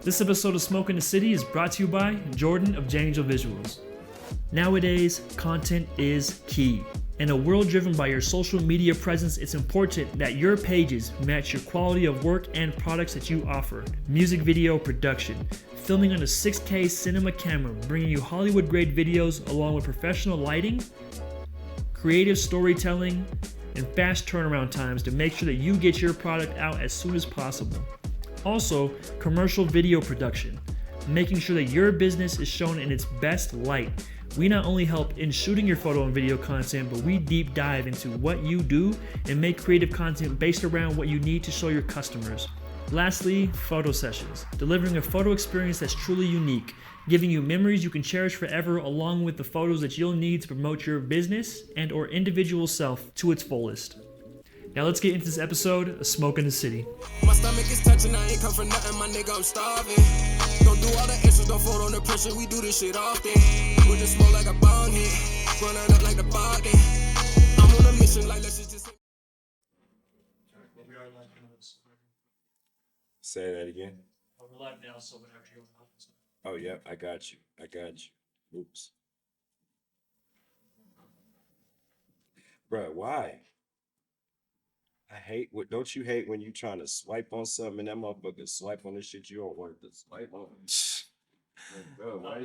This episode of Smoke in the City is brought to you by Jordan of J-Angel Visuals. Nowadays, content is key. In a world driven by your social media presence, it's important that your pages match your quality of work and products that you offer. Music video production, filming on a 6K cinema camera, bringing you Hollywood-grade videos along with professional lighting, creative storytelling, and fast turnaround times to make sure that you get your product out as soon as possible. Also, commercial video production, making sure that your business is shown in its best light. We not only help in shooting your photo and video content, but we deep dive into what you do and make creative content based around what you need to show your customers. Lastly, photo sessions, delivering a photo experience that's truly unique, giving you memories you can cherish forever along with the photos that you'll need to promote your business and or individual self to its fullest. Now let's get into this episode of Smoke in the City. My stomach is touching, I ain't come for nothing, my nigga, I'm starving. Don't do all the extras, don't fold on the pressure, we do this shit often. With the smoke like a bong hit, running up like the body. I'm on a mission like let's just... Say that again. We're live now, so whenever you're Oh, yeah, I got you. Oops. Bruh, why? Don't you hate when you trying to swipe on something and that motherfucker swipe on the shit you don't want to swipe on? Bro, why?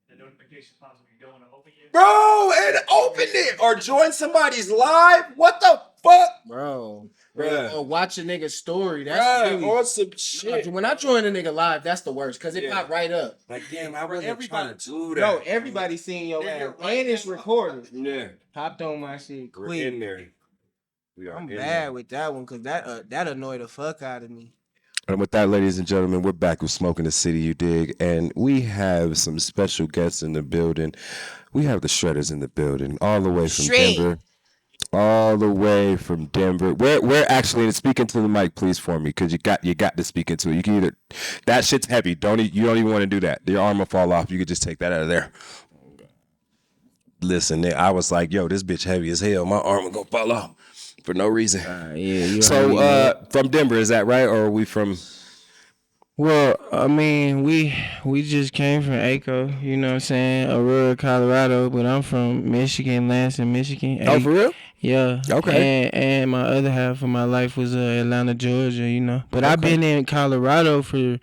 The notification pops when you don't want to open it. Bro, and open it or join somebody's live? What the fuck? Bro, Bruh. or watch a nigga's story. That's Bruh, really, or some shit. when I join a nigga live, that's the worst because it Yeah. pop right up. Like, damn, I wasn't trying to do that. No, everybody seeing your ass, and it's recorded. Yeah, Popped on my shit we're quick. in there. We are I'm in bad there. with that one because that annoyed the fuck out of me. And with that, ladies and gentlemen, we're back with Smoke in the City, you dig? And we have some special guests in the building. We have the Shredders in the building, all the way from Denver. All the way from Denver. We're actually speaking to the mic, please, for me, because you got to speak into it. You can either that shit's heavy. You don't even want to do that. Your arm will fall off. You could just take that out of there. Listen, I was like, yo, this bitch heavy as hell. My arm will go fall off for no reason. Yeah. So from Denver, is that right, or are we from? Well, I mean, we just came from ACO, you know what I'm saying, Aurora, Colorado, but I'm from Michigan, Lansing, Michigan. Oh, for real? Yeah. Okay. And my other half of my life was Atlanta, Georgia, you know. But I've been in Colorado for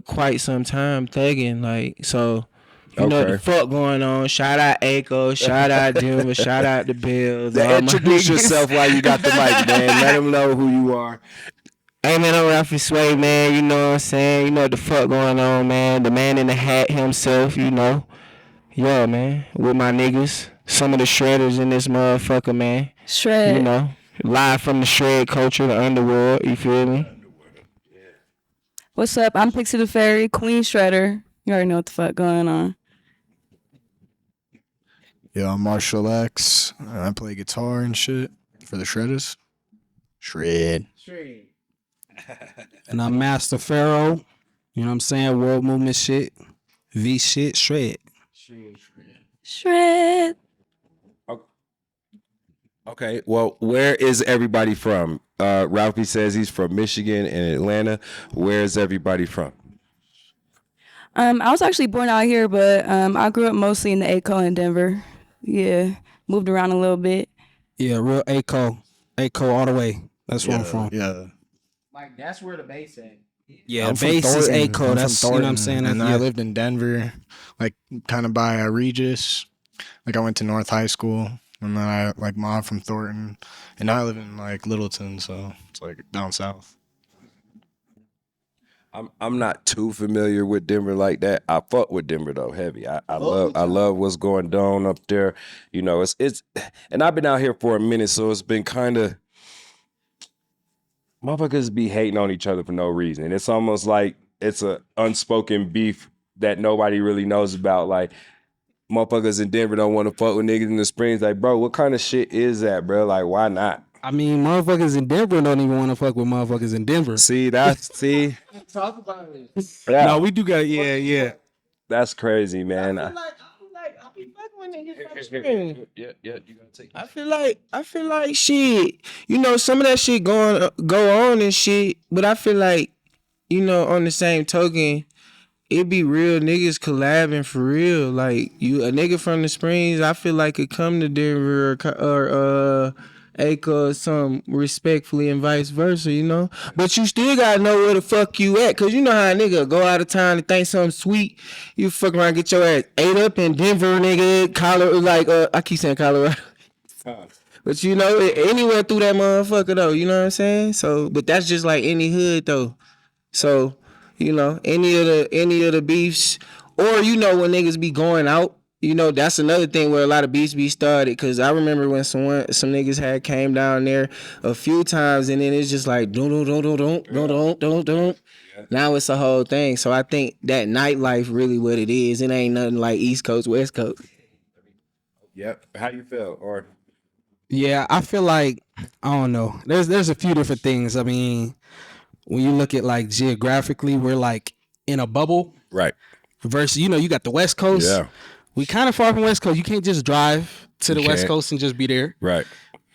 quite some time thugging, like, so, you know what the fuck going on. Shout out ACO, shout out Denver, shout out the Bills. Introduce yourself while you got the mic, man. Let them know who you are. Hey man, I'm Ralphie Sway, man, you know what I'm saying? You know what the fuck going on, man. The man in the hat himself, you know. Yeah, man. With my niggas. Some of the shredders in this motherfucker, man. Shred. You know. Live from the shred culture, the underworld, you feel me? What's up? I'm Pixie the Fairy, Queen Shredder. You already know what the fuck going on. Yeah, I'm Marshall X. I play guitar and shit for the Shredders. Shred. And I'm Master Pharaoh. You know what I'm saying? World movement shit. V shit, shred. Shred. Okay, well, where is everybody from? Ralphie says he's from Michigan and Atlanta. Where is everybody from? I was actually born out here, but I grew up mostly in the ACO in Denver. Yeah, moved around a little bit. Yeah, real ACO. ACO all the way. That's where I'm from. Yeah. Like, that's where the base at. Yeah, I'm from base is Thornton. ACO. I'm That's, from you know what I'm Thornton, saying? And That's- I lived in Denver, like kind of by Regis. Like I went to North High School, and then I like mom from Thornton, and now I live in like Littleton, so it's like down south. I'm not too familiar with Denver like that. I fuck with Denver though, heavy. I love what's going on up there. You know, it's and I've been out here for a minute, so it's been kind of motherfuckers be hating on each other for no reason. And it's almost like it's a unspoken beef that nobody really knows about. Like motherfuckers in Denver don't want to fuck with niggas in the Springs. Like, bro, what kind of shit is that, bro? Like, why not? I mean, motherfuckers in Denver don't even want to fuck with motherfuckers in Denver. See. Talk about it. Yeah, No, we do got, yeah. that's crazy, man. I be fucking with niggas from Spring. Yeah, you gotta take. I feel like shit. You know, some of that shit go on and shit, but I feel like on the same token, it be real niggas collabing for real. Like a nigga from the Springs, I feel like could come to Denver or Acre or something respectfully and vice versa. But you still gotta know where the fuck you at, cause you know how a nigga go out of town and think something sweet. You fuck around, get your ass ate up in Denver, nigga. Colorado, I keep saying Colorado. But anywhere through that motherfucker though, you know what I'm saying? So, but that's just like any hood though. So, any of the beefs, or when niggas be going out, that's another thing where a lot of beefs be started. Cause I remember when some niggas had came down there a few times, and then it's just like don't. Now it's a whole thing. So I think that nightlife really what it is. It ain't nothing like East Coast, West Coast. Yep. How you feel? Or Yeah, I feel like I don't know. There's a few different things. I mean, when you look at like geographically, we're like in a bubble. Right. Versus, you got the West Coast. Yeah. We kind of far from West Coast. You can't just drive to the West Coast and just be there. Right.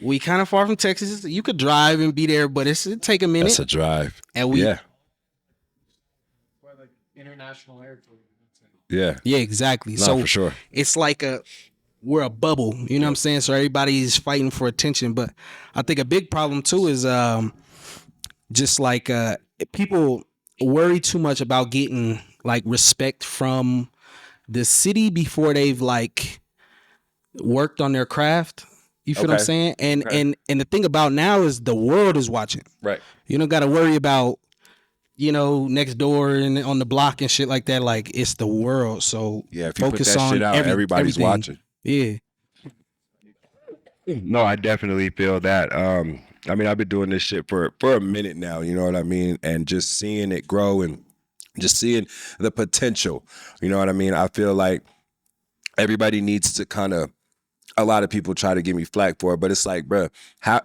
We kind of far from Texas. You could drive and be there, but it take a minute. That's a drive. And yeah. Like international airport. Yeah. Yeah, exactly. No, So for sure. It's like we're a bubble. You know what I'm saying? So everybody's fighting for attention. But I think a big problem too is just like people worry too much about getting like respect from the city before they've like worked on their craft. You feel what I'm saying? And the thing about now is the world is watching. Right. You don't got to worry about next door and on the block and shit like that. Like it's the world. So yeah, if you focus put that on shit out, everybody's everything. watching. Yeah. No, I definitely feel that. I mean, I've been doing this shit for a minute now, you know what I mean? And just seeing it grow and just seeing the potential, you know what I mean? I feel like everybody needs to kind of, a lot of people try to give me flack for it, but it's like, bro,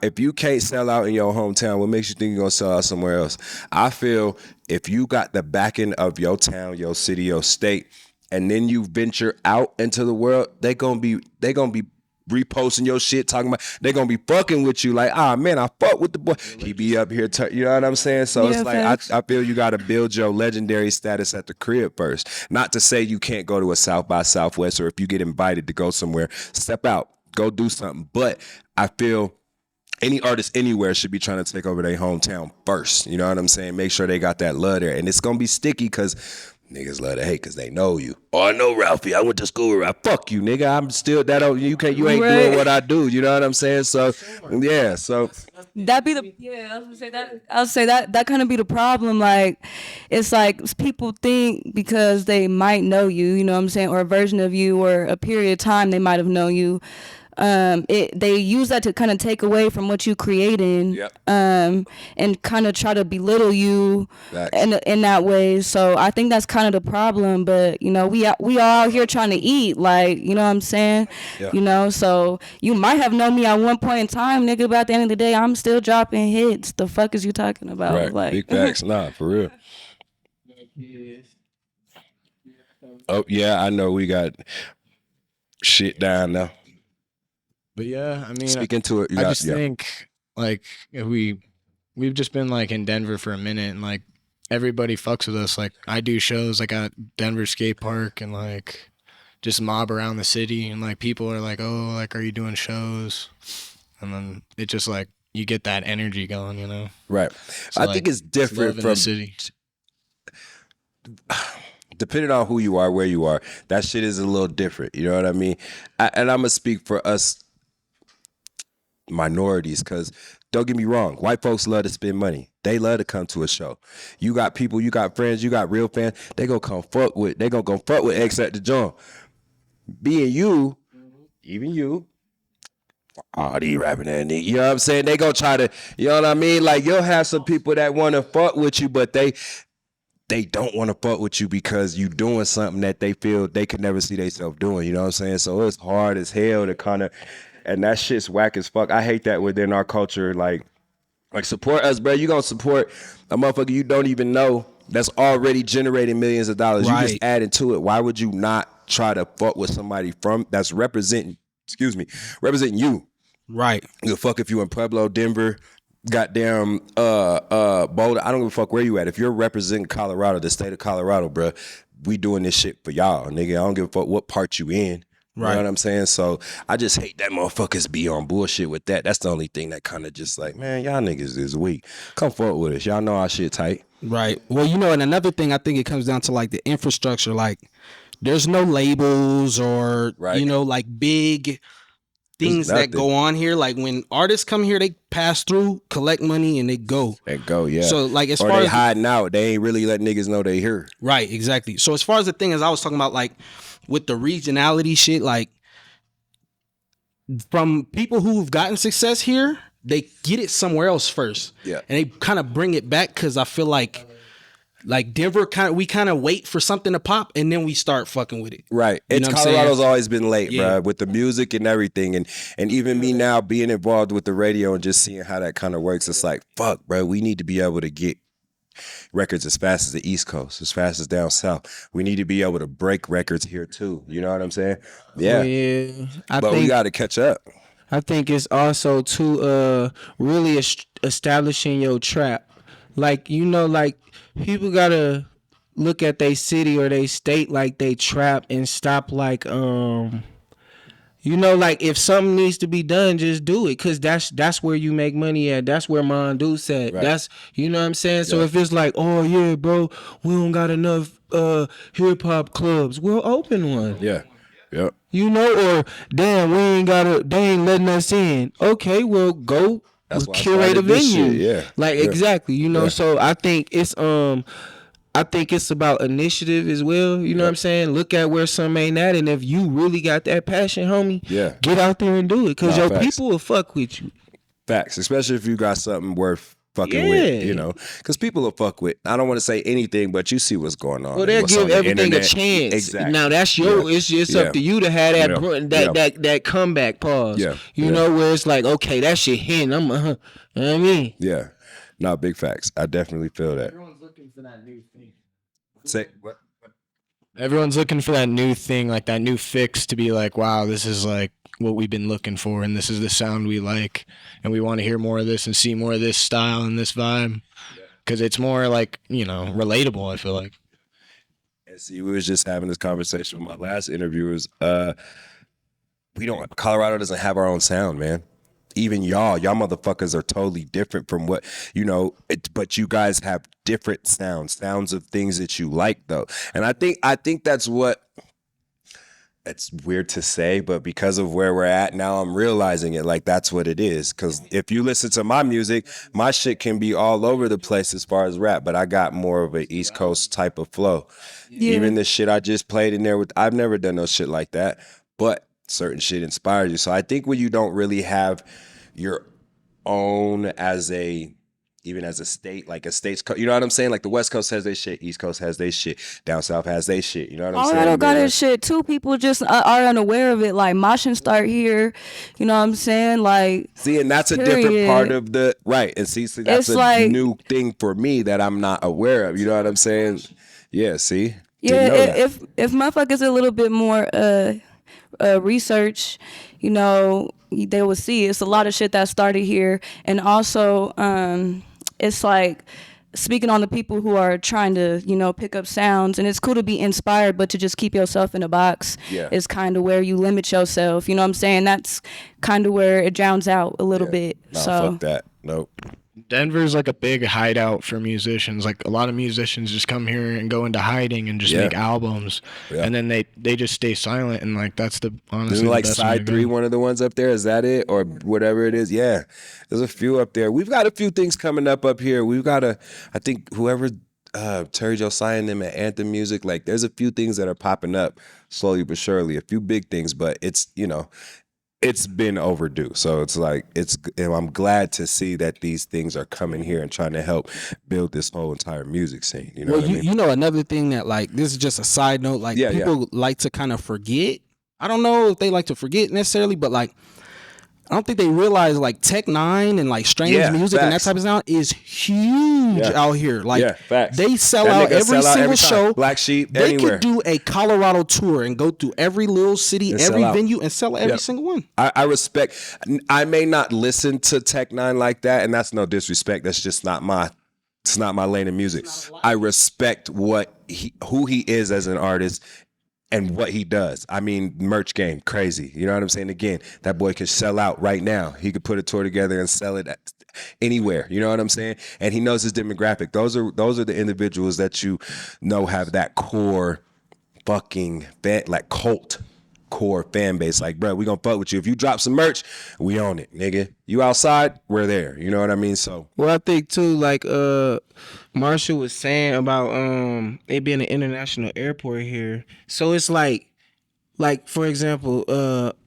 if you can't sell out in your hometown, what makes you think you're gonna sell out somewhere else? I feel if you got the backing of your town, your city, your state, and then you venture out into the world, they gonna be reposting your shit, talking about, they gonna be fucking with you like, man, I fuck with the boy. He be up here, you know what I'm saying? So it's like, I feel you gotta build your legendary status at the crib first. Not to say you can't go to a South by Southwest, or if you get invited to go somewhere, step out, go do something. But I feel any artist anywhere should be trying to take over their hometown first. You know what I'm saying? Make sure they got that love there. And it's gonna be sticky because niggas love to hate because they know you. Oh, I know Ralphie. I went to school with Ralph. Fuck you, nigga. I'm still that old. You ain't doing what I do. You know what I'm saying? So yeah. So that be the I was gonna say that. I would say that kind of be the problem. Like, it's like people think because they might know you, you know what I'm saying, or a version of you, or a period of time they might have known you. They use that to kind of take away from what you creating, and kind of try to belittle you in that way. So I think that's kind of the problem. But we all out here trying to eat, like, you know what I'm saying? Yeah. So you might have known me at one point in time, nigga, but at the end of the day, I'm still dropping hits. The fuck is you talking about? Right. Like, big facts, nah, for real. Oh yeah, I know we got shit down now. But yeah, I mean, speaking to it, I just think like if we've just been like in Denver for a minute, and like everybody fucks with us. Like I do shows like at Denver skate park and like just mob around the city, and like people are like, oh, like, are you doing shows? And then it just like you get that energy going, Right. So, I think it's different from the city. Depending on who you are, where you are, that shit is a little different. You know what I mean? And I'm gonna speak for us minorities, because don't get me wrong, white folks love to spend money. They love to come to a show. You got people, you got friends, you got real fans. They gonna fuck with X at the joint. Being you, even you, these rapping that nigga, you know what I'm saying? They gonna try to, you know what I mean? Like, you'll have some people that want to fuck with you, but they don't want to fuck with you because you doing something that they feel they could never see themselves doing. You know what I'm saying? So it's hard as hell to kind of, and that shit's whack as fuck. I hate that within our culture. Like support us, bro. You gonna support a motherfucker you don't even know that's already generating millions of dollars. Right. You just adding to it. Why would you not try to fuck with somebody that's representing you? Right. You fuck if you in Pueblo, Denver, goddamn Boulder. I don't give a fuck where you at. If you're representing Colorado, the state of Colorado, bro, we doing this shit for y'all, nigga. I don't give a fuck what part you in. Right. You know what I'm saying? So I just hate that motherfuckers be on bullshit with that. That's the only thing that kind of just like, man, y'all niggas is weak. Come forward with us. Y'all know our shit tight. Right. Well, you know, and another thing, I think it comes down to like the infrastructure. Like, there's no labels or, you know, like big things that go on here. Like when artists come here, they pass through, collect money, and they go. Yeah. So like as or far they as hiding out, they ain't really letting niggas know they here. Right, exactly. So as far as the thing is, I was talking about like with the regionality shit, like from people who've gotten success here, they get it somewhere else first. Yeah. And they kind of bring it back because I feel like Denver we kind of wait for something to pop and then we start fucking with it. Right. You know Colorado's always been late, bro, with the music and everything. And even me now being involved with the radio and just seeing how that kind of works, it's like, fuck, bro, we need to be able to get records as fast as the East Coast, as fast as down south. We need to be able to break records here too. You know what I'm saying? Yeah. But we got to catch up. I think it's also to really establishing your trap. Like, you know, like people gotta look at their city or their state like they trap and stop like you know, like if something needs to be done, just do it, cause that's where you make money at. That's where Mondoose at. Right. That's, you know what I'm saying. So if it's like, oh yeah, bro, we don't got enough hip hop clubs, we'll open one. Yeah. Yep. You know, or damn, they ain't letting us in. Okay, well go curate a venue. Yeah. Like exactly. You know, so I think it's about initiative as well. You know what I'm saying? Look at where some ain't at, and if you really got that passion, homie, get out there and do it, because your people will fuck with you. Facts, especially if you got something worth fucking with, you know, because people will fuck with. I don't want to say anything, but you see what's going on. Well, they'll give everything a chance. Exactly. Now that's your. It's up to you to have that comeback pause. Yeah. You know, where it's like, okay, that shit hitting. You know what I mean? Yeah. No, big facts. I definitely feel that. Everyone's looking for that new thing. Say what? Everyone's looking for that new thing, like that new fix to be like, wow, this is like what we've been looking for, and this is the sound we like, and we want to hear more of this and see more of this style and this vibe, because it's more like, you know, relatable, I feel like. And see, we was just having this conversation with my last interviewers. Colorado doesn't have our own sound, man. Even y'all motherfuckers are totally different from what, you know, but you guys have different sounds of things that you like though. And I think that's what, it's weird to say, but because of where we're at now, I'm realizing it, like that's what it is. Cause if you listen to my music, my shit can be all over the place as far as rap, but I got more of an East Coast type of flow. Yeah. Even the shit I just played in there I've never done no shit like that, but certain shit inspires you. So I think when you don't really have your own even as a state, like a state's, you know what I'm saying? Like the West Coast has their shit, East Coast has their shit, down South has their shit. You know what I'm saying? Colorado got their shit too. People just are unaware of it. Like moshing start here. You know what I'm saying? Like, see, and that's a different part of the right. And see that's a new thing for me that I'm not aware of. You know what I'm saying? Yeah. See. Yeah. If motherfuckers a little bit more research, you know, they will see it's a lot of shit that started here. And also it's like speaking on the people who are trying to, you know, pick up sounds, and it's cool to be inspired, but to just keep yourself in a box is kind of where you limit yourself. You know what I'm saying? That's kind of where it drowns out a little bit. No, so fuck that. Nope. Denver's like a big hideout for musicians. Like a lot of musicians just come here and go into hiding and just make albums, and then they just stay silent. And like that's the honestly. Isn't like Side 3 one of the ones up there? Is that it, or whatever it is? Yeah, there's a few up there. We've got a few things coming up here. We've got I think whoever Terry Josiah and them at Anthem Music. Like there's a few things that are popping up slowly but surely. A few big things, but it's, you know, it's been overdue. So it's like, I'm glad to see that these things are coming here and trying to help build this whole entire music scene. You know what I mean? You know, another thing that, like, this is just a side note, like people like to kind of forget. I don't know if they like to forget necessarily, but like I don't think they realize like Tech Nine and like strange music and that type of sound is huge out here. Like they sell out every single show. Black Sheep, they anywhere. could do a Colorado tour and go through every little city, and every venue, and sell every single one. I respect. I may not listen to Tech Nine like that, and that's no disrespect. That's just not my. It's not my lane of music. I respect who he is as an artist. And what he does. I mean, merch game, crazy. You know what I'm saying? Again, that boy could sell out right now. He could put a tour together and sell it anywhere. You know what I'm saying? And he knows his demographic. Those are the individuals that you know have that core fucking like cult core fan base. Like, bro, we gonna fuck with you. If you drop some merch, we own it, nigga. You outside, we're there. You know what I mean? So, well, I think too, like Marshall was saying about it being an international airport here. So it's like for example,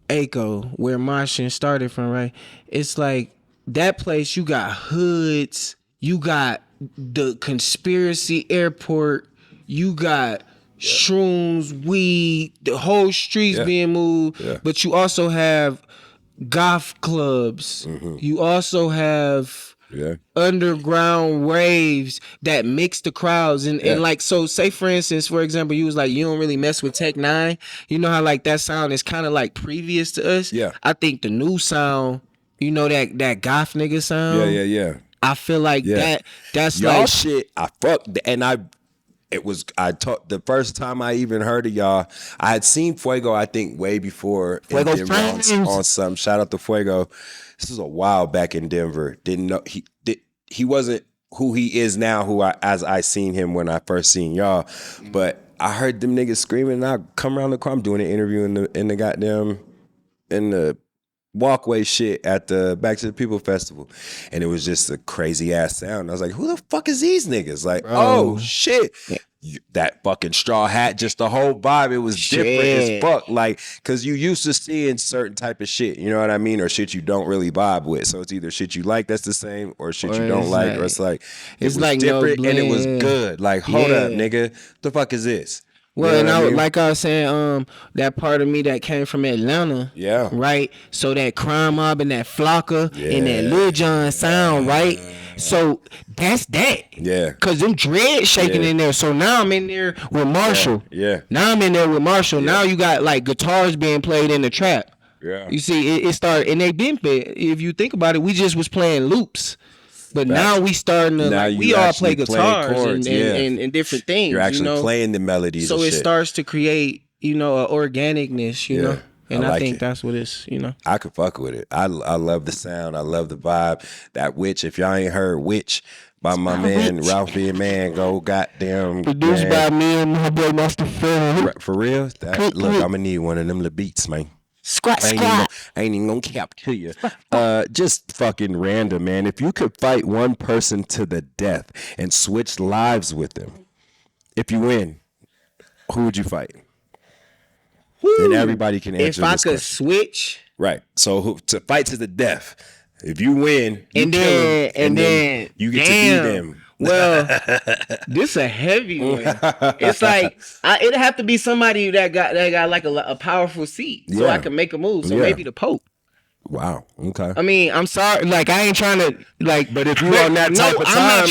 ACO, where Martian started from, right? It's like that place. You got hoods. You got the conspiracy airport. You got shrooms, weed, the whole streets being moved. But you also have goth clubs. You also have underground raves that mix the crowds. And like, so say for instance, for example, you was like, you don't really mess with Tech Nine. You know how like that sound is kind of like previous to us? Yeah. I think the new sound, you know, that goth nigga sound? Yeah. I feel like that's y'all like shit. I fucked and I talked the first time I even heard of y'all. I had seen Fuego, I think, way before Fuego on some. Shout out to Fuego. This was a while back in Denver. Didn't know he wasn't who he is now. As I seen him when I first seen y'all, but I heard them niggas screaming. And I come around the car. I'm doing an interview in the goddamn in the walkway shit at the Back to the People Festival, and it was just a crazy ass sound. I was like, who the fuck is these niggas? Like, oh shit. That fucking straw hat, just the whole vibe, it was different as fuck. Like, cause you used to seeing certain type of shit, you know what I mean? Or shit you don't really vibe with. So it's either shit you like that's the same, or shit you don't like, or it's like it was different and it was good. Like, hold up, nigga. The fuck is this? Well, you know, and like I was saying, that part of me that came from Atlanta, right? So that Crime Mob and that Flocka and that Lil Jon sound, right? So that's that, cause them dreads shaking in there. So now I'm in there with Marshall. Now I'm in there with Marshall. Now you got like guitars being played in the trap. You see, it started, and they been. If you think about it, we just was playing loops. But now we starting to like, we all play guitars chords, and different things. You're actually, you know? playing the melodies. So and it shit. starts to create, you know, an organicness, you know. And I think that's what it's, you know. I could fuck with it. I love the sound. I love the vibe. That Witch, if y'all ain't heard Witch by my man Ralphie and Man, go goddamn. Produced by me and my boy Master Phil. For real? Look, I'm gonna need one of them little beats, man. Squat. I ain't even gonna cap to you. Just fucking random, man. If you could fight one person to the death and switch lives with them, if you win, who would you fight? And everybody can answer. If I this could question. switch, right? So to fight to the death. If you win, you and kill then, them, and then you get to be them. Well, this a heavy one. It's like it'd have to be somebody that got like a powerful seat, so I can make a move. So maybe the Pope. Wow. Okay. I mean, I'm sorry. Like, I ain't trying to like. But if you on that type of time,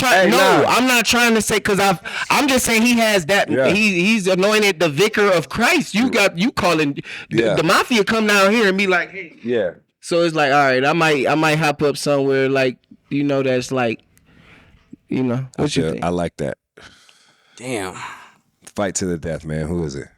I'm not trying to say because I'm just saying he has that. Yeah. He's anointed the vicar of Christ. You calling the mafia come down here and be like, hey. Yeah. So it's like, all right, I might hop up somewhere like, you know, that's like, you know, what you think? I like that. Damn. Fight to the death, man. Who is it?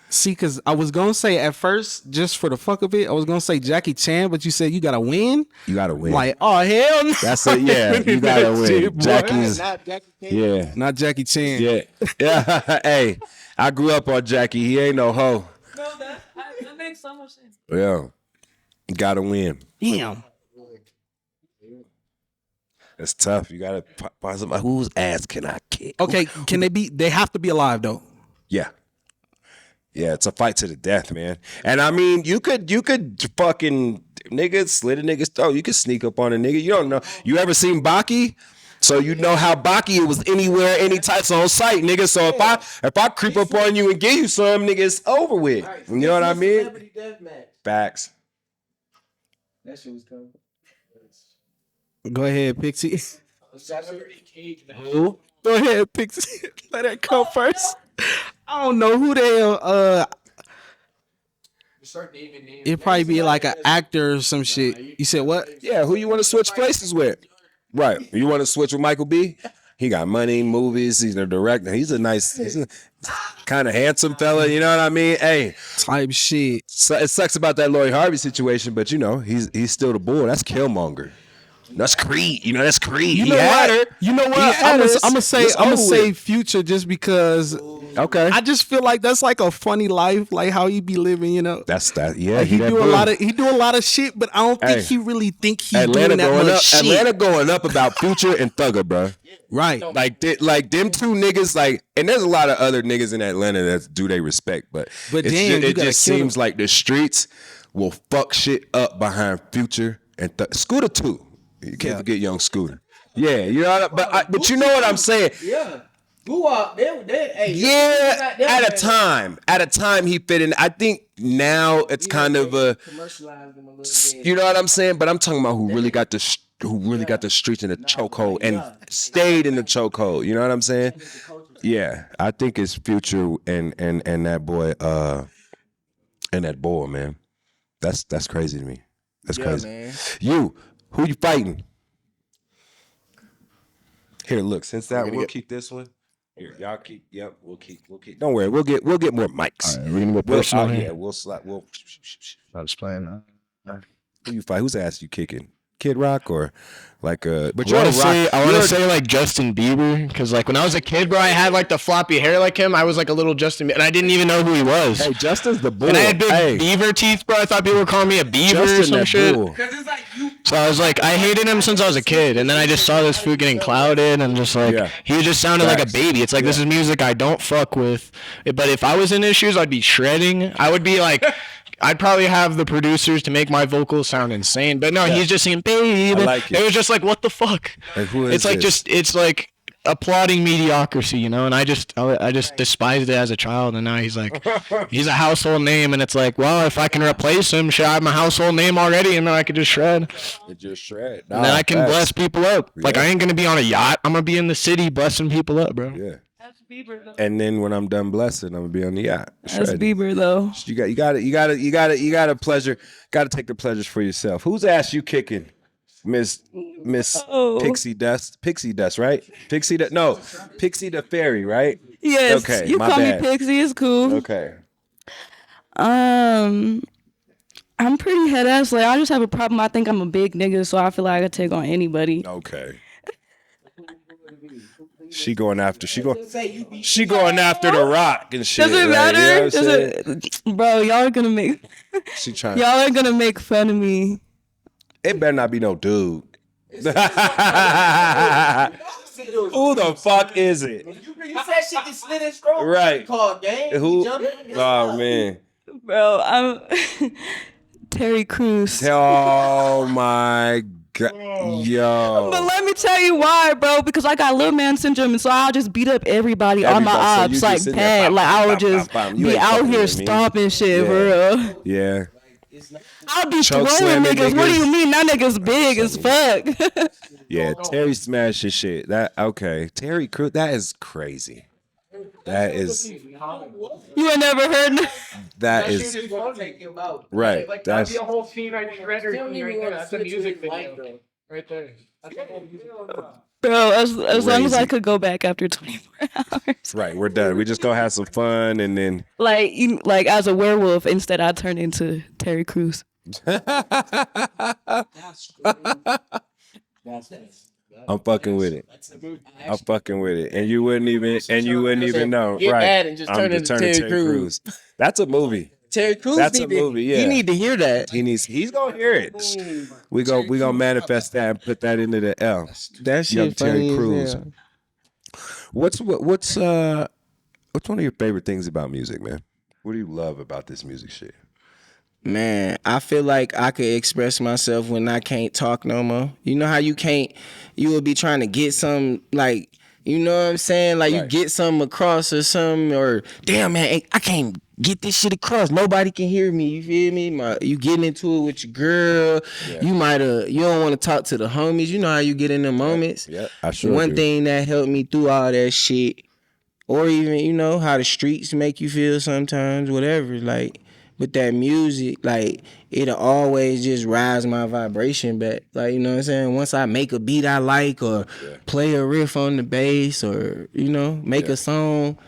See, because I was going to say at first, just for the fuck of it, I was going to say Jackie Chan, but you said you got to win? You got to win. Like, oh, hell no. That's it, yeah. You got to win. Shit, Jackie's. Not Jackie Chan. Not Jackie Chan. Yeah. Hey, I grew up on Jackie. He ain't no hoe. No, that makes so much sense. Yeah. You got to win. Damn. It's tough. You got to find somebody. Whose ass can I kick? Okay, can they have to be alive, though? Yeah. Yeah, it's a fight to the death, man. And I mean, you could fucking nigga slit a nigga's throat. You could sneak up on a nigga. You don't know. You ever seen Baki? So you know how Baki was anywhere, any types on site, nigga. So if I creep up on you and give you some, nigga, it's over with. You know what I mean? Facts. That shit was coming. Go ahead, Pixie. Who? Go ahead, Pixie. Let that come first. I don't know who the hell. It'd probably be like an actor or some shit. You said what? Yeah, who you want to switch places with? Right. You want to switch with Michael B? He got money, movies. He's a director. He's a kind of handsome fella. You know what I mean? Hey, Type shit. so it sucks about that Lori Harvey situation, but you know he's still the bull. That's Killmonger. That's Creed. You know that's Creed. You know what? You know what? I'm gonna say Future just because. Okay. I just feel like that's like a funny life, like how he be living. You know. That's that. Yeah. Like he do a lot of shit, but I don't think he really think he's Atlanta doing that going much up. shit. Atlanta going up about Future and Thugger, bro. Right. Like them two niggas, like, and there's a lot of other niggas in Atlanta that do they respect, but damn, it just seems like the streets will fuck shit up behind Future and Scooter too. You can't forget young Scooter. Yeah, you know, but you know what I'm saying. Yeah. Hey, Yeah, at a time he fit in. I think now it's kind of a, commercialized him a little bit. you know what I'm saying. But I'm talking about who really got the streets in the chokehold and stayed in the chokehold. You know what I'm saying? Yeah, I think it's Future and that boy man. That's crazy to me. That's crazy. Man. Who you fighting? Here, look. Since that, we'll keep this one. Here, y'all keep. Yep, we'll keep. Don't worry. We'll get more mics. All right, we're gonna go personal. Yeah, we'll slap. We'll. I was playing. Who you fight? Whose ass you kicking? Kid Rock or like a? But I want to say like Justin Bieber, because like when I was a kid, bro, I had like the floppy hair like him. I was like a little Justin Bieber, and I didn't even know who he was. Hey, Justin's the bull. And I had big beaver teeth, bro. I thought people were calling me a beaver or some shit. So I was like, I hated him since I was a kid, and then I just saw this food getting clouded, and just like he just sounded like a baby. It's like this is music I don't fuck with. But if I was in his shoes, I'd be shredding. I would be like. I'd probably have the producers to make my vocals sound insane, but no, he's just saying, baby. Like it was just like, what the fuck? Like, who is it's like this? it's like applauding mediocrity, you know. And I just despised it as a child, and now he's like, he's a household name, and it's like, well, if I can replace him, should I have my household name already, and then I could just shred. And then I can bless people up. Yeah. Like I ain't gonna be on a yacht. I'm gonna be in the city blessing people up, bro. Yeah. Bieber, though. And then when I'm done blessing, I'm gonna be on the yacht. That's Bieber though. You got to pleasure. Got to take the pleasures for yourself. Whose ass you kicking, Miss Pixie Dust? Pixie Dust, right? Pixie the fairy, right? Yes. Okay. You call bad. me Pixie. It's cool. Okay. I'm pretty head ass. Like I just have a problem. I think I'm a big nigga, so I feel like I could take on anybody. Okay. She going after the Rock and shit. Does it matter? You know bro, y'all are gonna make y'all are gonna make fun of me. It better not be no dude. Who the fuck is it? You said shit that slid and scroll. Right. Called game. Who? Oh man. Bro, I'm Terry Crews. Oh my god. Yo. But let me tell you why, bro. Because I got little man syndrome, and so I'll just beat up everybody on my ops so like bad. Like I would just be out here stomping shit, bro. Yeah. I'll be throwing niggas. What do you mean? That nigga's big as fuck. Yeah, Terry smashing shit. Terry Crews. That is crazy. That is. You ain't never heard. That is. Right. Like that's that'd be a whole scene right there. That's a music video right there. Bro, as long as I could go back after 24 hours. Right, we're done. We just gonna have some fun and then. Like as a werewolf, instead I turned into Terry Crews. I'm fucking with it. I'm fucking with it, and you wouldn't even know. Get right? mad and just turn into Terry Crews. That's a movie. Terry Crews. That's a movie. Yeah, you need to hear that. He's gonna hear it. We gonna manifest that and put that into the L. That shit funny. Terry Crews. What's one of your favorite things about music, man? What do you love about this music shit? Man, I feel like I could express myself when I can't talk no more. You know how you will be trying to get some, like, You know what I'm saying? Like you Right. get something across or something, or damn man, I can't get this shit across. Nobody can hear me. You feel me? You getting into it with your girl. Yeah. You don't want to talk to the homies. You know how you get in the moments. Yeah, I sure One do. thing that helped me through all that shit, or even, you know, how the streets make you feel sometimes, whatever, like, with that music, like, it'll always just rise my vibration back. Like, you know what I'm saying? Once I make a beat I like, or play a riff on the bass, or, you know, make a song,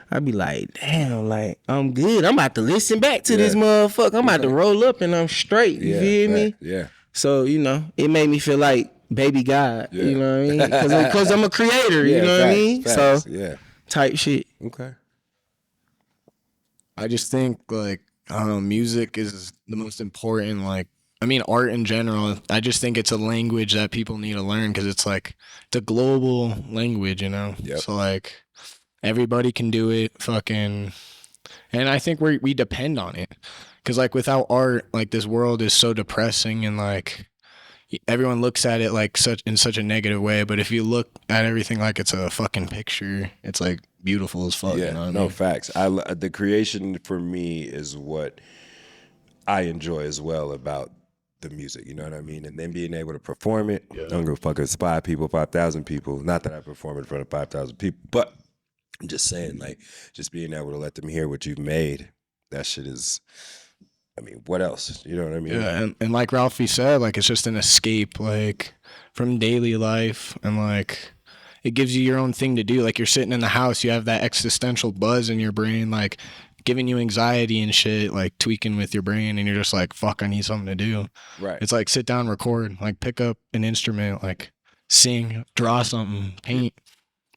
I be like, damn, like, I'm good. I'm about to listen back to this motherfucker. I'm about to roll up and I'm straight. You feel me? Yeah. So, you know, it made me feel like baby God. You know what I mean? Because I'm a creator. You know what I mean? Facts, So, type shit. Okay. I just think like I don't know, music is the most important. Like I mean, art in general. I just think it's a language that people need to learn because it's like it's a global language, you know. Yep. So like everybody can do it. Fucking, and I think we depend on it because like without art, like this world is so depressing and like everyone looks at it like such a negative way. But if you look at everything like it's a fucking picture, it's like beautiful as fuck. Yeah, You know what I no mean? facts. The creation for me is what I enjoy as well about the music. You know what I mean? And then being able to perform it. I don't give a fuck if it's 5 people, 5,000 people. Not that I perform in front of 5,000 people, but I'm just saying, like, just being able to let them hear what you've made. That shit is. I mean, what else? You know what I mean? Yeah, and like Ralphie said, like it's just an escape, like from daily life, and like it gives you your own thing to do. Like you're sitting in the house, you have that existential buzz in your brain, like giving you anxiety and shit, like tweaking with your brain, and you're just like, fuck, I need something to do. Right. It's like sit down, record, like pick up an instrument, like sing, draw something, paint.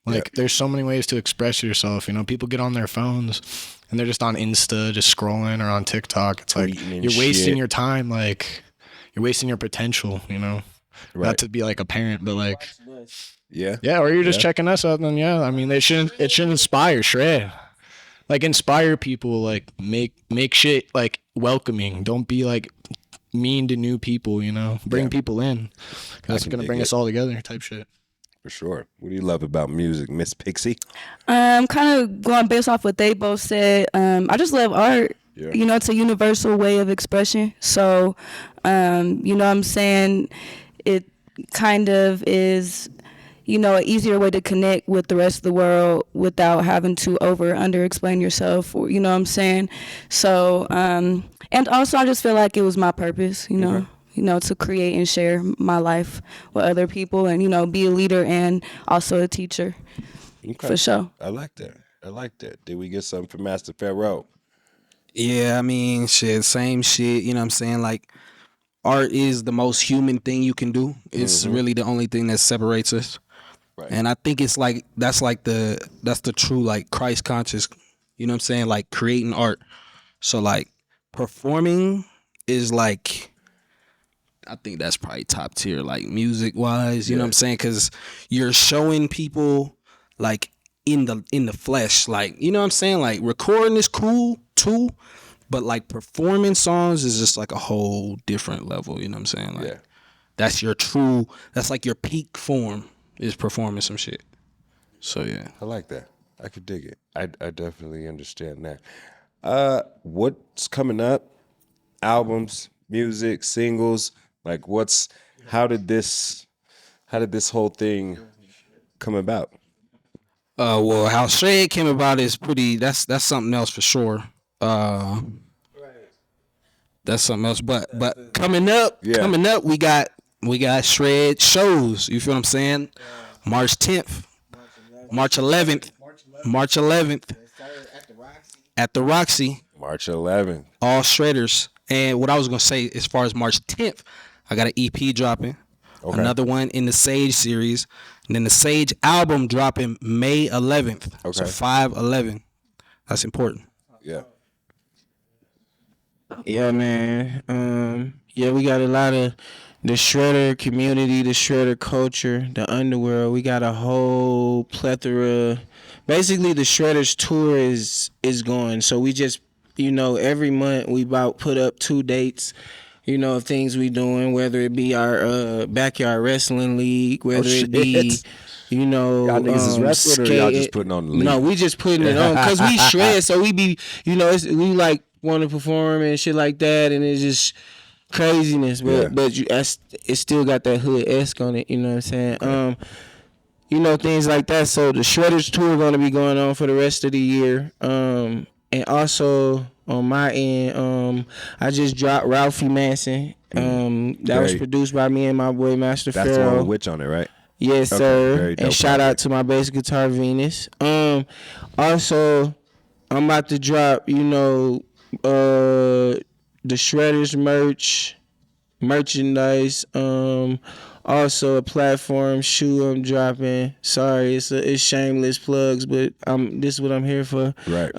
Like there's so many ways to express yourself. You know, people get on their phones and they're just on Insta, just scrolling, or on TikTok. It's like you're wasting your time. Like you're wasting your potential. You know, not to be like a parent, but like yeah, or you're just checking us out. Then I mean, it should inspire, shred, like inspire people. Like make shit like welcoming. Don't be like mean to new people. You know, bring people in. That's gonna bring us all together. Type shit. For sure. What do you love about music, Miss Pixie? Kind of going based off what they both said. I just love art. Yeah. You know, it's a universal way of expression. So, you know what I'm saying? It kind of is, you know, an easier way to connect with the rest of the world without having to under explain yourself, or, you know what I'm saying? So, and also I just feel like it was my purpose, you know? You know, to create and share my life with other people, and, you know, be a leader and also a teacher. Okay. For sure. I like that. Did we get something from Master Pharaoh? Yeah, I mean, shit, same shit. You know what I'm saying? Like, art is the most human thing you can do. It's really the only thing that separates us. Right. And I think it's like that's the true like Christ conscious. You know what I'm saying? Like creating art. So like performing is like, I think that's probably top tier, like music wise. You know what I'm saying? Because you're showing people like in the flesh, like, you know what I'm saying? Like recording is cool too, but like performing songs is just like a whole different level. You know what I'm saying? Like that's like your peak form is performing some shit. So yeah, I like that. I could dig it. I definitely understand that. What's coming up? Albums, music, singles. Like how did this whole thing come about? Well, how Shred came about is that's something else for sure. That's something else. But coming up, we got Shred shows. You feel what I'm saying? March 10th, March 11th, at the Roxy. March 11th. All Shredders. And what I was gonna say, as far as March 10th, I got an EP dropping. Okay. Another one in the Sage series. And then the Sage album dropping May 11th. Okay. So 5/11. That's important. Yeah. Yeah, man. We got a lot of the Shredder community, the Shredder culture, the underworld. We got a whole plethora. Basically, the Shredders tour is going. So we just, you know, every month we about put up 2 dates. You know, things we doing, whether it be our backyard wrestling league, whether it be You know, y'all niggas is wrestling, or y'all just putting on the lead? No, we just putting it on because we shred. So we be, we like want to perform and shit like that, and it's just craziness. But it still got that hood-esque on it. You know what I'm saying? Okay. Things like that. So the Shredders tour going to be going on for the rest of the year. And also on my end, I just dropped Ralphie Manson. That was produced by me and my boy Master Pharaoh. That's the one with Witch on it, right? Yes, okay, sir. And shout out to my bass guitar Venus. Also, I'm about to drop, the Shredders merchandise. Also a platform shoe I'm dropping. Sorry, it's shameless plugs, but this is what I'm here for. Right.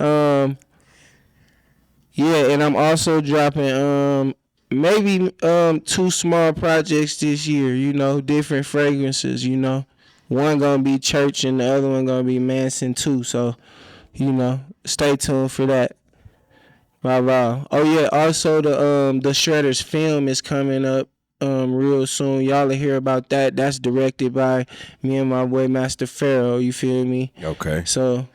Yeah, and I'm also dropping maybe 2 small projects this year, different fragrances, One gonna be Church and the other one gonna be Manson too. So, stay tuned for that. Wow. Oh yeah, also the Shredders film is coming up real soon. Y'all will hear about that. That's directed by me and my boy Master Pharaoh, you feel me? Okay. So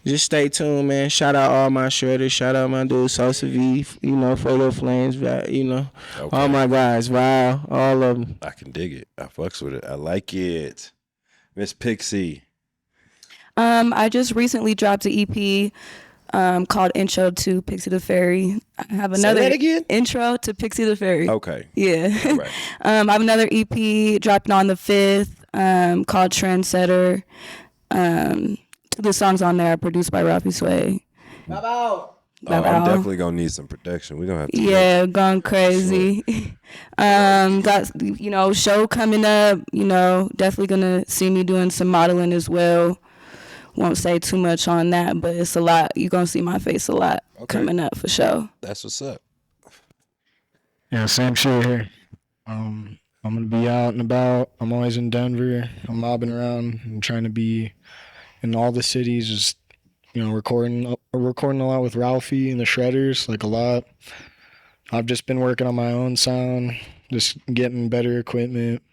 just stay tuned, man. Shout out all my Shredders. Shout out my dude, Sosa V, Photo Flames, okay. All my guys, wow, all of them. I can dig it. I fucks with it. I like it. Miss Pixie. I just recently dropped an EP called Intro to Pixie the Fairy. I have another Intro to Pixie the Fairy. Okay. Yeah. All right. I have another EP dropping on the 5th called Trendsetter. The songs on there are produced by Ralphie Sway. I'm definitely gonna need some protection. We're gonna have to. Yeah, going crazy. Got show coming up. Definitely gonna see me doing some modeling as well. Won't say too much on that, but it's a lot. You're gonna see my face a lot coming up for sure. That's what's up. Yeah, same shit here. I'm gonna be out and about. I'm always in Denver. I'm mobbing around and trying to be in all the cities, just recording a lot with Ralphie and the Shredders, like a lot. I've just been working on my own sound, just getting better equipment.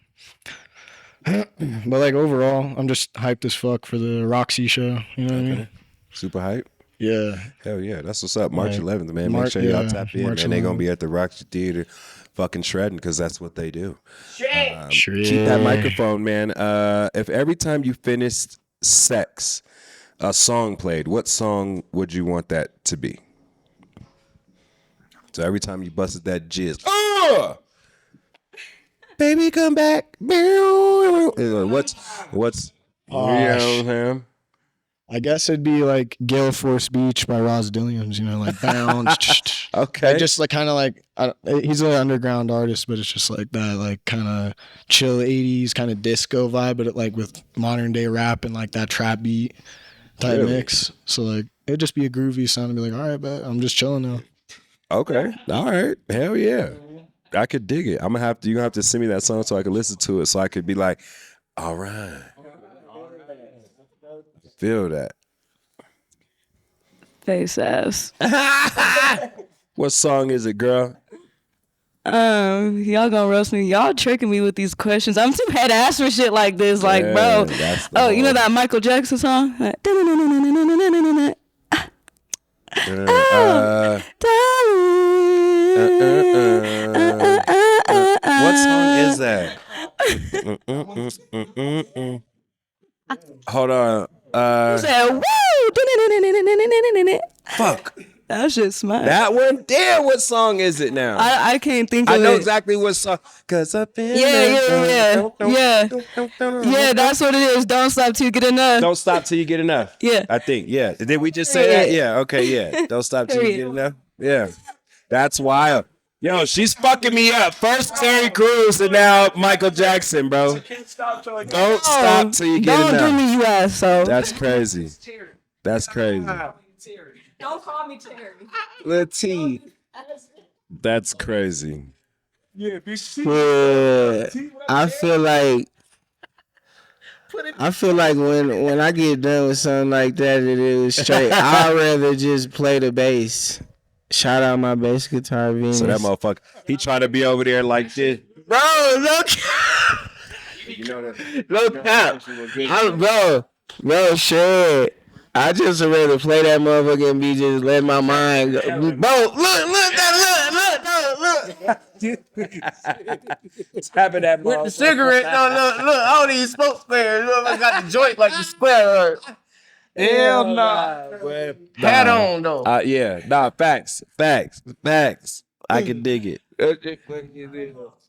But like overall, I'm just hyped as fuck for the Roxy show. You know what I mean? Super hype. Yeah. Hell yeah, that's what's up. March 11th, man. Make sure y'all tap in, man. They're gonna be at the Roxy Theater, fucking shredding, because that's what they do. Keep that microphone, man. If every time you finished sex, a song played, what song would you want that to be? So every time you busted that jizz, baby, come back. What's I guess it'd be like Gale Force Beach by Ross Dilliams, like bounce. Okay. Just like kind of like, he's an underground artist, but it's just like that, like kind of chill 80s kind of disco vibe, but like with modern day rap and like that trap beat type mix. So like, it'd just be a groovy sound and be like, all right, bet I'm just chilling now. Okay. All right. Hell yeah. I could dig it. You're gonna have to send me that song so I can listen to it, so I could be like, all right. Feel that. Face ass. What song is it, girl? Y'all gonna roast me. Y'all tricking me with these questions. I'm too head ass for shit like this. Like, bro. You know that Michael Jackson song? Like, what song is that? Hold on. Said, woo! Fuck. That shit smash. That one? Damn, what song is it now? I can't think of it. I know exactly what song. Cause I feel Yeah, that's what it is. Don't stop till you get enough. Don't stop till you get enough. Yeah. I think, yeah. Did we just say that? Yeah, okay, yeah. Don't stop till you get enough. Yeah. That's wild. Yo, she's fucking me up. First Terry Crews and now Michael Jackson, bro. Don't stop till you get enough. Don't do me, you asshole. That's crazy. That's crazy. Don't call me Terry. Lil T. That's crazy. Yeah, I feel like when I get done with something like that, it is straight. I'd rather just play the bass. Shout out my bass guitar Venus. So that motherfucker, he trying to be over there like this. Bro, look. No cap. Bro, shit. I just rather play that motherfucker and be just let my mind go. Bro, look. Tapping that With the cigarette, look. I don't even smoke there. I got the joint like the square. Hell no. Hat on though. Yeah, facts. I can dig it.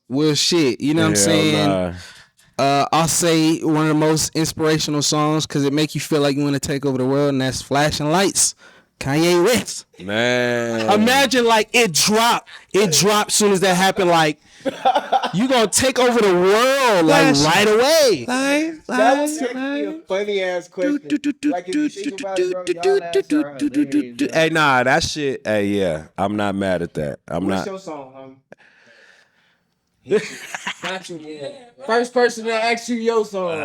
Well, shit, you know what I'm saying? I'll say one of the most inspirational songs because it make you feel like you want to take over the world, and that's Flashing Lights, Kanye West. Man. Imagine like it dropped soon as that happened, like you gonna take over the world like right away. That was actually a funny ass question. Like if you think about it, bro, y'all ass are hilarious, bro. Hey, nah, that shit. Hey, yeah, I'm not mad at that. What's your song, homie? First person to ask you your song.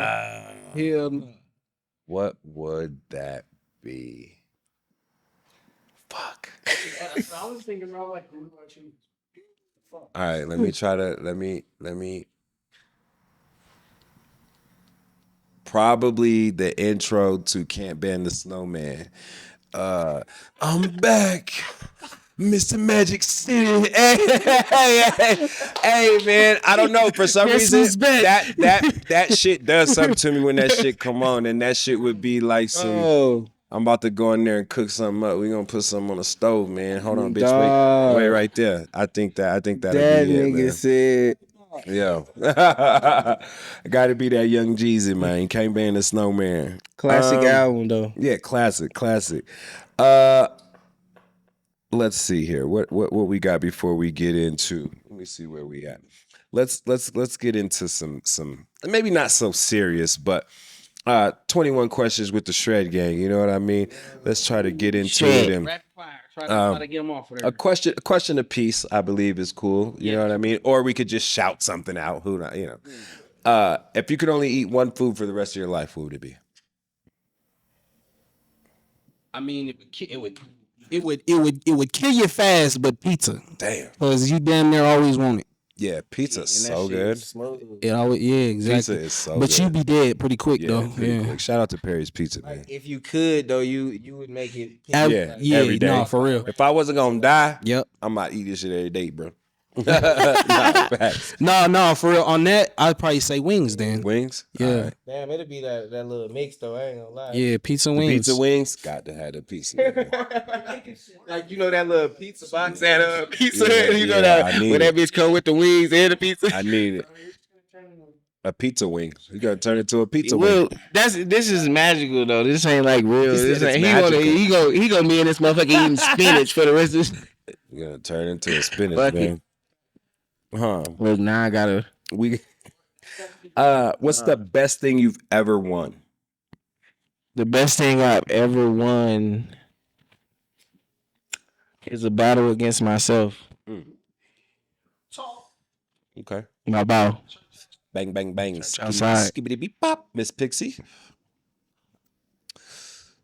Hell no. What would that be? Fuck. I was thinking about like who about you. All right, let me try to let me probably the intro to Can't Ban the Snowman. I'm back, Mr. Magic City. Hey, man, I don't know, for some reason that shit does something to me when that shit come on, and that shit would be like some I'm about to go in there and cook something up. We gonna put something on the stove, man. Hold on, bitch. Wait right there. I think that'll be that it, nigga man. said. Yo, gotta be that Young Jeezy, man. Can't Ban the Snowman. Classic album though. Yeah, classic. Let's see here. What we got before we get into? Let me see where we at. Let's get into some maybe not so serious, but 21 questions with the Shred Gang. You know what I mean? Let's try to get into it. And Try to get them off. a question apiece, I believe, is cool. You know what I mean? Or we could just shout something out. Who not? You know. If you could only eat one food for the rest of your life, what would it be? I mean, it would kill you fast, but pizza. Damn. Because you damn near always want it. Yeah, pizza's so good. Exactly. Pizza is so but good. you be dead pretty quick though. Pretty quick. Shout out to Perry's Pizza, man. If you could though, you would make it. Every day. No, for real. If I wasn't gonna die, Yep. I might eat this shit every day, bro. No, for real. On that, I'd probably say wings then. Wings? Yeah. Right. Damn, it'd be that little mix though. I ain't gonna lie. Yeah, pizza wings. Pizza wings? Got to have the pizza. Like you know that little pizza box at Pizza Yeah, Hut. You know yeah, that I need when it. that bitch come with the wings and the pizza. I need it. A pizza wing. You gotta turn it to a pizza Well, wing. this is magical though. This ain't like real. He said This it's ain't, magical. he gonna be in this motherfucker eating spinach for the rest of his. You gotta turn it into a spinach, Fuck man. Huh. Look, now I gotta. What's the best thing you've ever won? The best thing I've ever won is a battle against myself. Okay. My bow. Bang, bang, bang. Outside. Skibbity beep pop, Miss Pixie.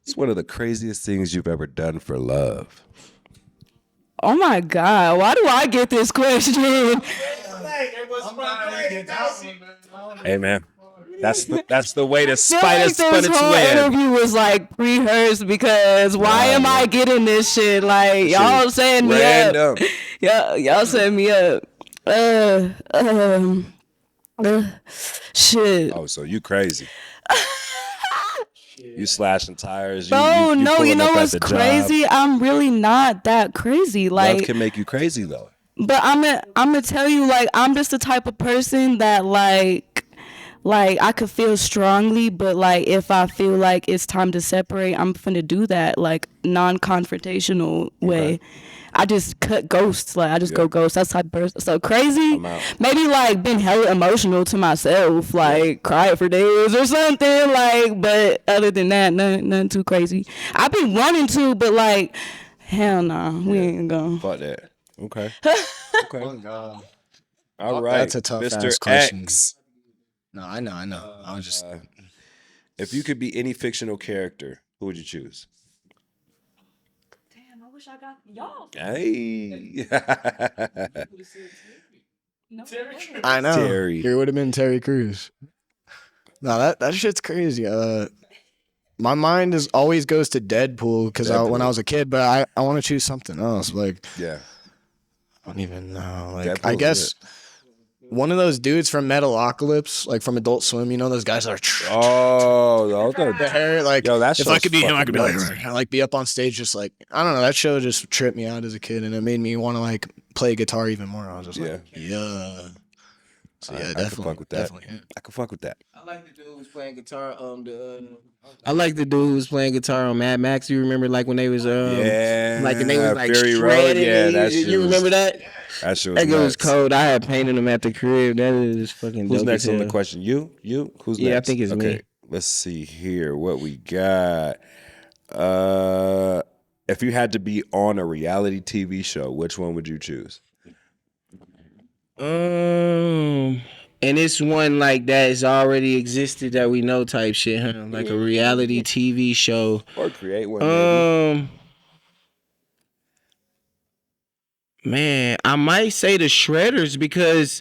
It's one of the craziest things you've ever done for love. Oh my God, why do I get this question? Hey, man. That's the way to I feel spite like us spun this its whole web. interview was like pre-rehearsed because why am I getting this shit? Like y'all setting me Random. up. Y'all setting me up. Shit. Oh, so you crazy. You slashing tires. Bro, you no, you pulling know up at what's the crazy? job. I'm really not that crazy. Love Like, can make you crazy, though. but I'm gonna tell you, like, I'm just the type of person that like I could feel strongly, but like if I feel like it's time to separate, I'm finna do that, like non-confrontational way. Okay. I just cut ghosts, like I just go ghost. That's the type of person. So crazy, I'm out. maybe like been hella emotional to myself, like cried for days or something, like. But other than that, nothing too crazy. I be wanting to, but like, hell no, we ain't gonna. Fuck that. Okay. Okay. Oh, God. All right. That's a tough Mr. ass question. X. No, I know. I was just. If you could be any fictional character, who would you choose? Damn, I wish I got y'all. Hey. I know. Terry. It would have been Terry Crews. No, that shit's crazy. My mind is always goes to Deadpool because when I was a kid, but I want to choose something else. Like, Yeah. I don't even know. Like, Deadpool's I guess one of those dudes from Metalocalypse, like from Adult Swim, you know those guys that are the hair. Like, yo, that if I show's could be him, I could be fucking like be up on stage, just like I don't know. That show just tripped me out as a kid, and it made me want to like play guitar even more. I was just like, yeah. So yeah, definitely. I can fuck with that. Definitely. I can fuck with that. I like the dude who was playing guitar I like the dude who was playing guitar on Mad Max. You remember like when they was like and they was like Fury Road. shredded. Yeah, that shit you remember that? That shit was That was cold. I had painted him at the crib. That is fucking Who's dope next as on the hell. question? You? Who's next? Yeah, I think it's me. Let's see here what we got. If you had to be on a reality TV show, which one would you choose? And it's one like that has already existed that we know type shit, huh? Like a reality TV show. Or create one. Maybe. Man, I might say the Shredders because,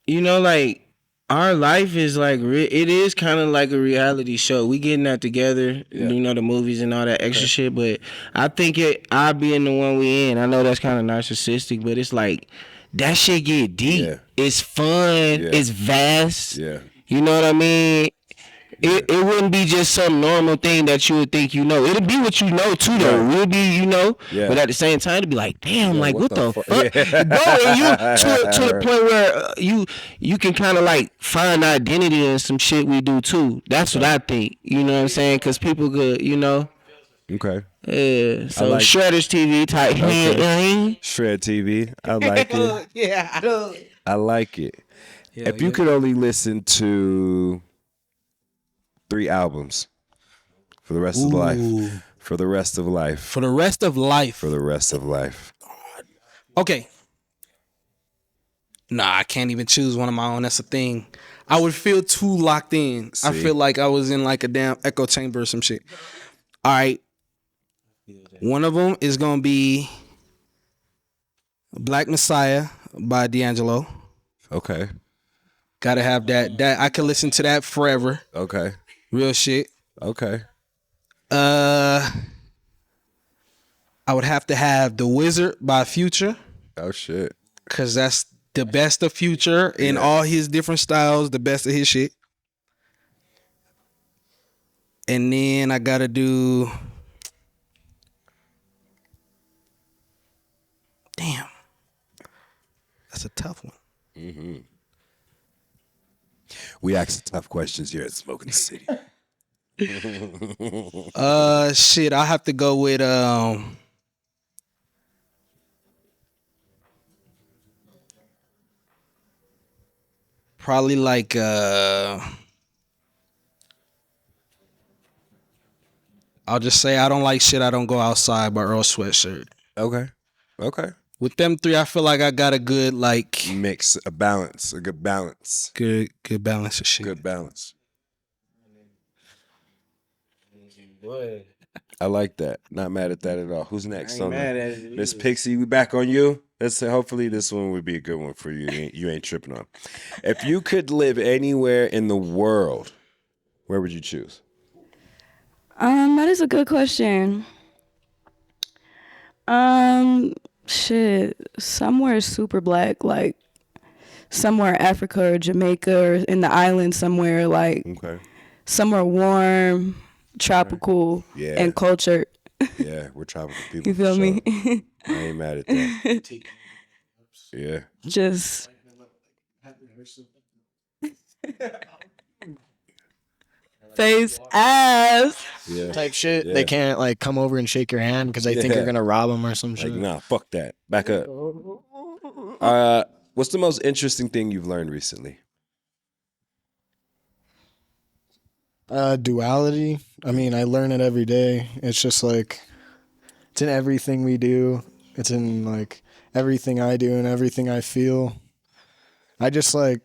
you know, like our life is like it is kind of like a reality show. We getting that together, you know, the movies and all that extra shit. But I think I being the one we in. I know that's kind of narcissistic, but it's like that shit get deep. Yeah. It's fun. Yeah. It's vast. Yeah. You know what I mean? It wouldn't be just some normal thing that you would think you know. It'd be what you know too, though. It would be, you know. Yeah. But at the same time, it'd be like, damn, like what the fuck? Yeah. Bro, and you to the point where you can kind of like find identity in some shit we do too. That's what I think. You know what I'm saying? Because people could, you know. Okay. Yeah. So like Shredders TV type. Okay. Shred TV. I like it. Yeah, I know. I like it. Yeah, if you could only listen to 3 albums for the rest of life. For the rest of life. For the rest of life. For the rest of life. Okay. Nah, I can't even choose one of my own. That's the thing. I would feel too locked in. See? I feel like I was in like a damn echo chamber or some shit. All right. One of them is going to be Black Messiah by D'Angelo. Okay. Gotta have that. I can listen to that forever. Okay. Real shit. Okay. I would have to have The Wizard by Future. Oh shit. Cause that's the best of Future in all his different styles, the best of his shit. And then I gotta do damn. That's a tough one. Mm-hmm. We ask tough questions here at Smoking the City. Shit, I'll have to go with probably like I'll just say I Don't Like Shit, I Don't Go Outside by Earl Sweatshirt. Okay. Okay. With them 3, I feel like I got a good like mix, a balance, a good balance. Good balance of shit. Good balance. I like that. Not mad at that at all. Who's next? Miss Pixie, we back on you. Let's say hopefully this one would be a good one for you. You ain't tripping on. If you could live anywhere in the world, where would you choose? That is a good question. Shit, somewhere super black, like somewhere Africa or Jamaica or in the islands somewhere, like somewhere warm, tropical, and cultured. Yeah, we're tropical people. You feel me? I ain't mad at that. Yeah. Just face ass type shit. Yeah. They can't like come over and shake your hand because they think you're gonna rob them or some shit. Like, nah, fuck that. Back up. What's the most interesting thing you've learned recently? Duality. I mean, I learn it every day. It's just like it's in everything we do. It's in like everything I do and everything I feel. I just like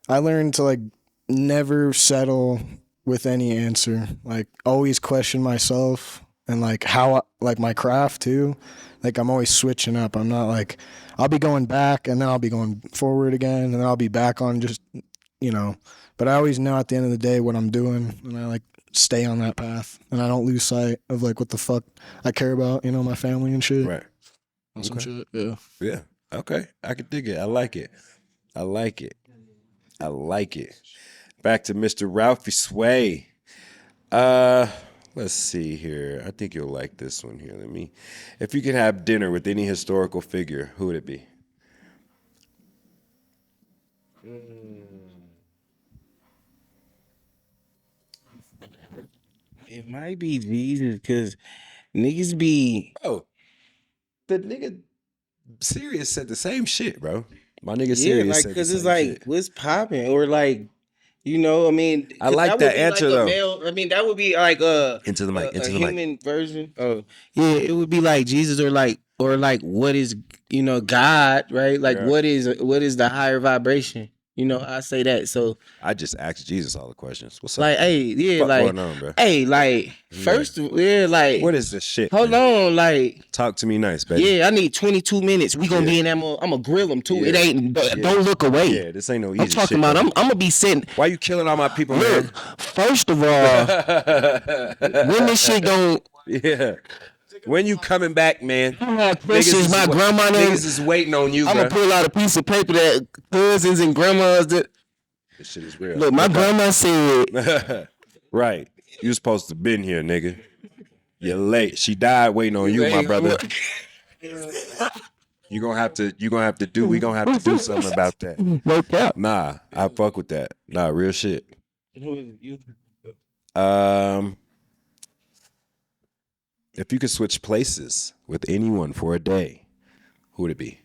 I learned to like never settle with any answer. Like always question myself and like how like my craft too. Like I'm always switching up. I'm not like I'll be going back and then I'll be going forward again and then I'll be back on just you know, but I always know at the end of the day what I'm doing, and I like stay on that path, and I don't lose sight of like what the fuck I care about, you know, my family and shit. Right. On some shit. Yeah. Yeah. Okay. I can dig it. I like it. I like it. I like it. Back to Mr. Ralphie Sway. Let's see here. I think you'll like this one here. If you could have dinner with any historical figure, who would it be? It might be Jesus, because niggas be. Oh, the nigga Sirius said the same shit, bro. My nigga Yeah, Sirius like, said the because same it's like, shit. what's popping? Or like, you know, I mean, I like would that be answer, like though. a male, I mean, that would be like Into the mic, into a the mic. human version. Oh, yeah, it would be like Jesus, or like what is, you know, God, right? Like Yeah. what is the higher vibration? You know, I say that. So I just asked Jesus all the questions. What's up? like, hey, yeah, Fuck like, going on, bro? hey, like, first, yeah, like, What is this shit? hold man? on, like. Talk to me nice, baby. Yeah, I need 22 minutes. We gonna be in that mode. I'm gonna grill them too. It Yeah. ain't. Don't look away. Yeah, this ain't no easy I'm talking shit, about. baby. I'm gonna be sitting. Why you killing all my people, Look, man? first of all, when this shit gon' Yeah. When you coming back, man? I have questions. My grandma niggas is waiting on you, I'm bro. gonna pull out a piece of paper that cousins and grandmas that. This shit is real. Look, my grandma said. Right. You supposed to been here, nigga. You're late. She died waiting on you, my brother. We gonna have to do something about that. Worked out. Nah, I fuck with that. Nah, real shit. If you could switch places with anyone for a day, who would it be?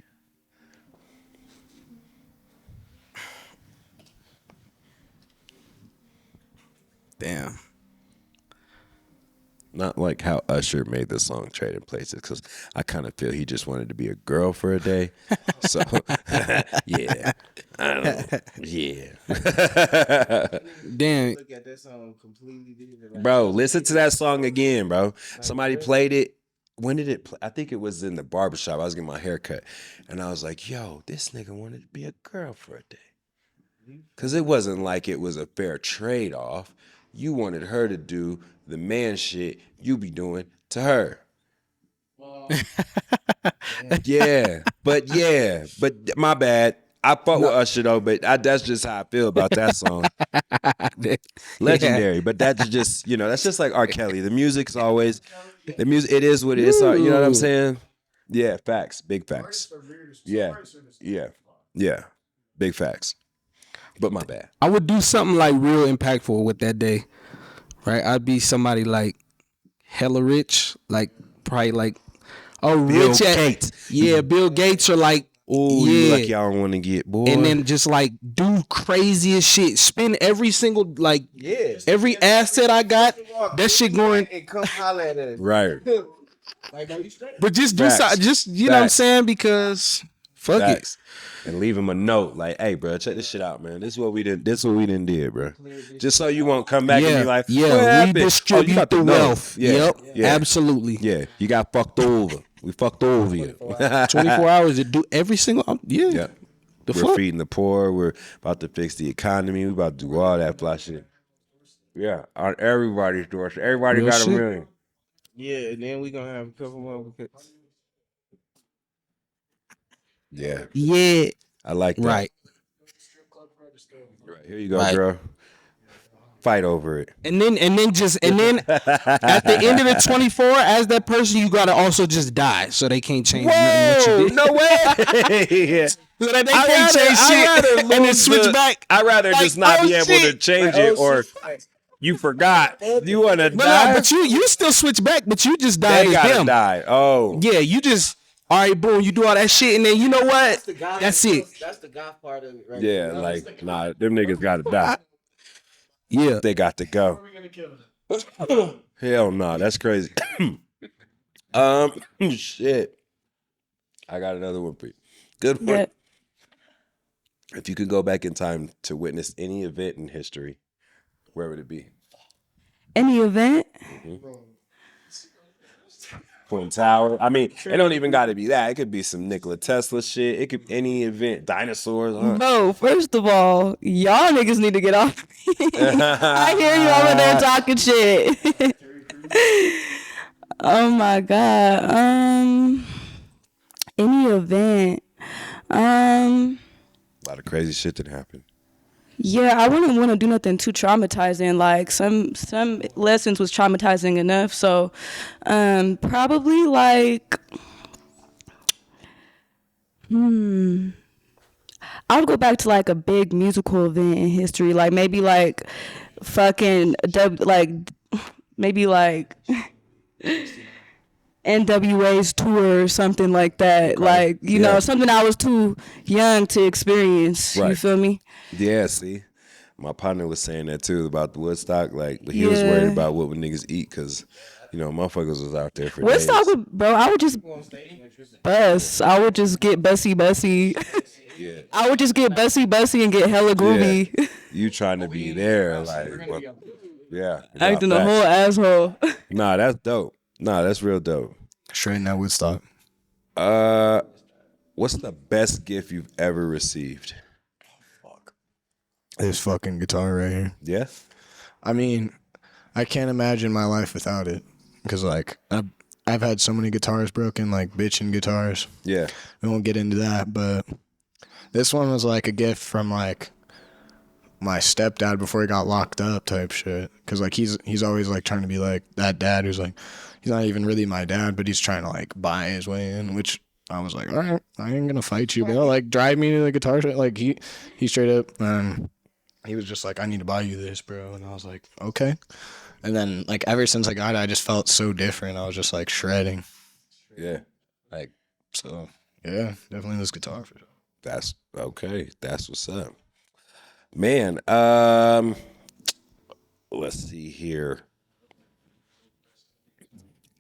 Damn. Not like how Usher made the song Trading Places, because I kind of feel he just wanted to be a girl for a day. So, yeah. I don't know. Yeah. Damn. Look at that song completely different. Bro, listen to that song again, bro. Somebody played it. When did it play? I think it was in the barbershop. I was getting my hair cut. And I was like, yo, this nigga wanted to be a girl for a day. Because it wasn't like it was a fair trade-off. You wanted her to do the man shit you be doing to her. But my bad. I fuck with Usher though, but that's just how I feel about that song. Legendary, but that's just, that's just like R. Kelly. The music's always, it is what it is. You know what I'm saying? Yeah, facts, big facts. Yeah, big facts. But my bad. I would do something like real impactful with that day, right? I'd be somebody like hella rich, like probably like Bill Gates. Yeah, Bill Gates, or like, oh, you lucky I don't want to get, boy. And then just like do crazy as shit. Spend every single every asset I got. That shit going. And come holler at us. Right. But just do something. Just you know what I'm saying, because fuck it. And leave him a note like, "Hey, bro, check this shit out, man. This is what we did. This is what we didn't did, bro. Just so you won't come back and be like, we distribute the wealth. Yeah. Absolutely. Yeah, you got fucked over. We fucked over you. 24 hours to do every single. Yeah. We're feeding the poor. We're about to fix the economy. We about to do all that fly shit. Yeah, on everybody's door. So everybody Real got shit. a million. Yeah, and then we gonna have a couple more. Yeah. Yeah. I like that. Right. Right. Here you go, girl. Fight over it. And then at the end of the 24, as that person, you gotta also just die, so they can't change nothing what you did. No way. So that they can't change shit and then switch back. I'd rather just not be able to change it, or you forgot. You want to die? No, but you still switch back, but you just died They as gotta them. die. Oh. Yeah, you just, all right, boom, you do all that shit, and then you know what? That's it. That's the God part of it, right? Yeah, like, nah, them niggas gotta die. Yeah. They got to go. Hell no, that's crazy. Shit. I got another one for you. Good one. Yeah. If you could go back in time to witness any event in history, where would it be? Any event? Twin Tower. I mean, it don't even got to be that. It could be some Nikola Tesla shit. It could any event, dinosaurs. Bro, first of all, y'all niggas need to get off me. I hear you over there talking shit. Oh my god. Any event. A lot of crazy shit that happened. Yeah, I wouldn't want to do nothing too traumatizing. Like some lessons was traumatizing enough. So, probably like, I would go back to like a big musical event in history. Like maybe like fucking maybe like NWA's tour or something like that. Okay. Like, you know, something I was too young to experience. Right. You feel me? Yeah, see? My partner was saying that too about the Woodstock. Like, he was worried about what would niggas eat because, you know, motherfuckers was out there for Woodstock days. Bro, I would just bus. I would just get bussy. Yeah. I would just get bussy and get hella groovy. Yeah. You trying to be there. Like, well, yeah. Acting a whole asshole. Nah, that's dope. Nah, that's real dope. Straighten that Woodstock. What's the best gift you've ever received? Fuck. This fucking guitar right here. Yeah? I mean, I can't imagine my life without it. Because, like, I've had so many guitars broken, like bitchin' guitars. Yeah. We won't get into that, but this one was like a gift from, like, my stepdad before he got locked up type shit. Because, like, he's always, like, trying to be, like, that dad who's, like, he's not even really my dad, but he's trying to, like, buy his way in, which I was like, all right, I ain't gonna fight you, bro. Like, drive me to the guitar shop. Like, he straight up, he was just like, I need to buy you this, bro. And I was like, okay. And then, like, ever since I got it, I just felt so different. I was just, like, shredding. Yeah. Like, so, yeah, definitely this guitar for sure. That's okay. That's what's up. Man, let's see here.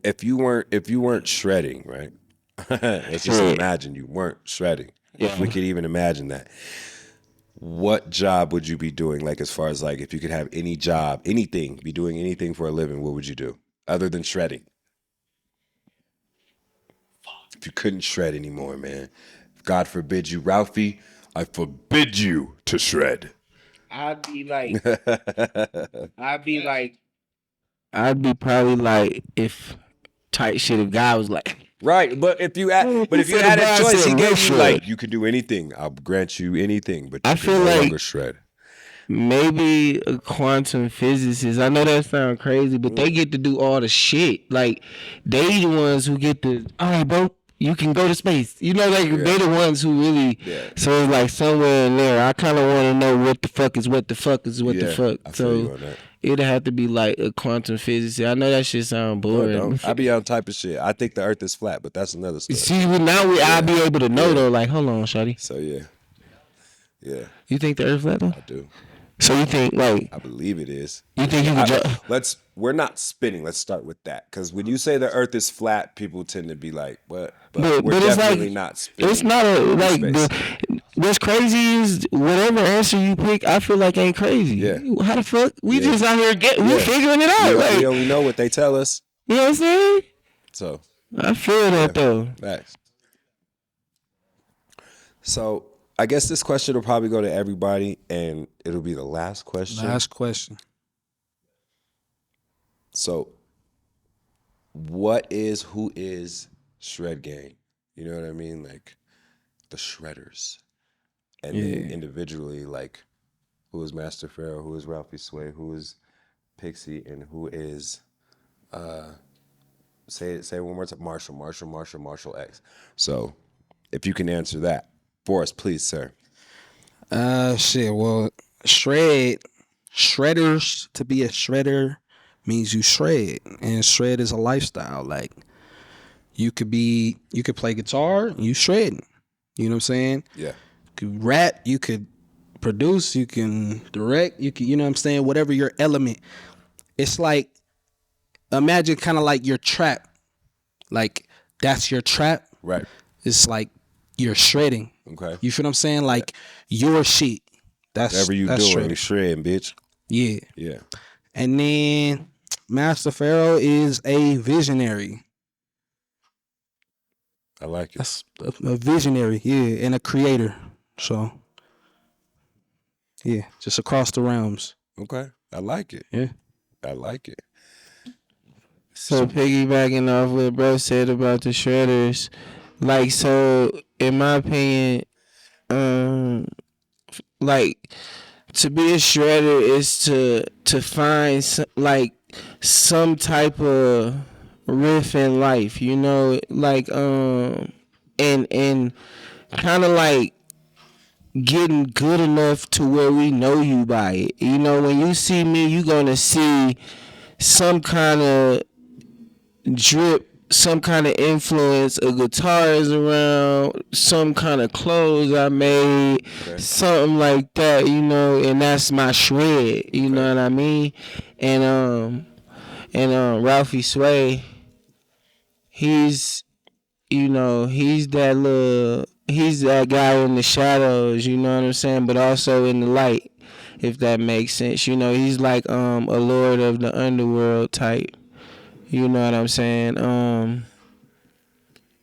If you weren't shredding, right? Let's just imagine you weren't shredding. Yeah. If we could even imagine that. What job would you be doing? Like, as far as like, if you could have any job, anything, be doing anything for a living, what would you do other than shredding? If you couldn't shred anymore, man. God forbid you, Ralphie, I forbid you to shred. I'd be probably like, if tight shit, if God was like, right, but if you had a choice, he gave you like, you could do anything. I'll grant you anything, but you can no longer shred. Maybe a quantum physicist. I know that sounds crazy, but they get to do all the shit. Like, they the ones who get to, all right, bro, you can go to space. You know, like, they the ones who really, so it's like somewhere in there. I kind of want to know what the fuck is what the fuck is what the fuck. I feel you on that. It'd have to be like a quantum physicist. I know that shit sound boring. I be on type of shit. I think the earth is flat, but that's another story. See, I'll be able to know though. Like, hold on, shawty. So yeah. You think the earth flat though? I do. So you think like? I believe it is. You think you could? We're not spinning. Let's start with that, because when you say the earth is flat, people tend to be like, what? But we're definitely not spinning. It's not what's crazy is whatever answer you pick, I feel like ain't crazy. Yeah. How the fuck? We just out here we figuring it out. Like, we only know what they tell us. You know what I'm saying? So I feel that though. Facts. So I guess this question will probably go to everybody, and it'll be the last question. Last question. So, who is Shred Gang? You know what I mean? Like, the Shredders. And then individually, like, who is Master Pharaoh, who is Ralphie Sway, who is Pixie, and who is, say it one more time, Marshall X. So, if you can answer that for us, please, sir. Well, shredders, to be a shredder means you shred, and shred is a lifestyle. Like, you could play guitar, you shredding. You know what I'm saying? Yeah. You could rap, you could produce, you can direct, you know what I'm saying? Whatever your element. It's like, imagine kind of like your trap. Like, that's your trap. Right. It's like you're shredding. Okay. You feel what I'm saying? Like, your shit. Whatever you doing, you shredding, bitch. Yeah. Yeah. And then Master Pharaoh is a visionary. I like it. That's a visionary, yeah, and a creator. So, yeah, just across the realms. Okay, I like it. Yeah. I like it. So piggybacking off what bro said about the shredders, like, so in my opinion, like, to be a shredder is to find some type of riff in life, you know, like and kind of like getting good enough to where we know you by it. You know, when you see me, you gonna see some kind of drip, some kind of influence. A guitar is around, some kind of clothes I made, something like that, you know, and that's my shred, you know what I mean? And Ralphie Sway, he's, you know, he's that guy in the shadows, you know what I'm saying, but also in the light, if that makes sense. You know, he's like a lord of the underworld type. You know what I'm saying? The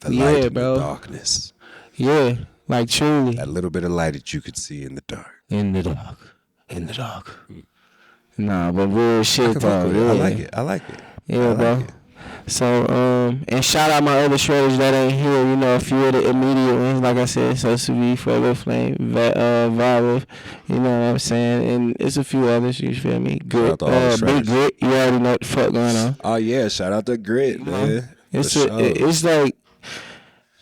light yeah, in bro. the darkness. Yeah, like truly. That little bit of light that you could see in the dark. In the dark. In the dark. Nah, but real shit though. Yeah. I like it. I like it. Yeah, bro. So, and shout out my other shredders that ain't here. You know, a few of the immediate ones, like I said, So Sweet, Fuego Flame, Viral, you know what I'm saying? And it's a few others, you feel me? Grit, Big Grit, you already know what the fuck going on. Oh, yeah, shout out to Grit, man. It's like,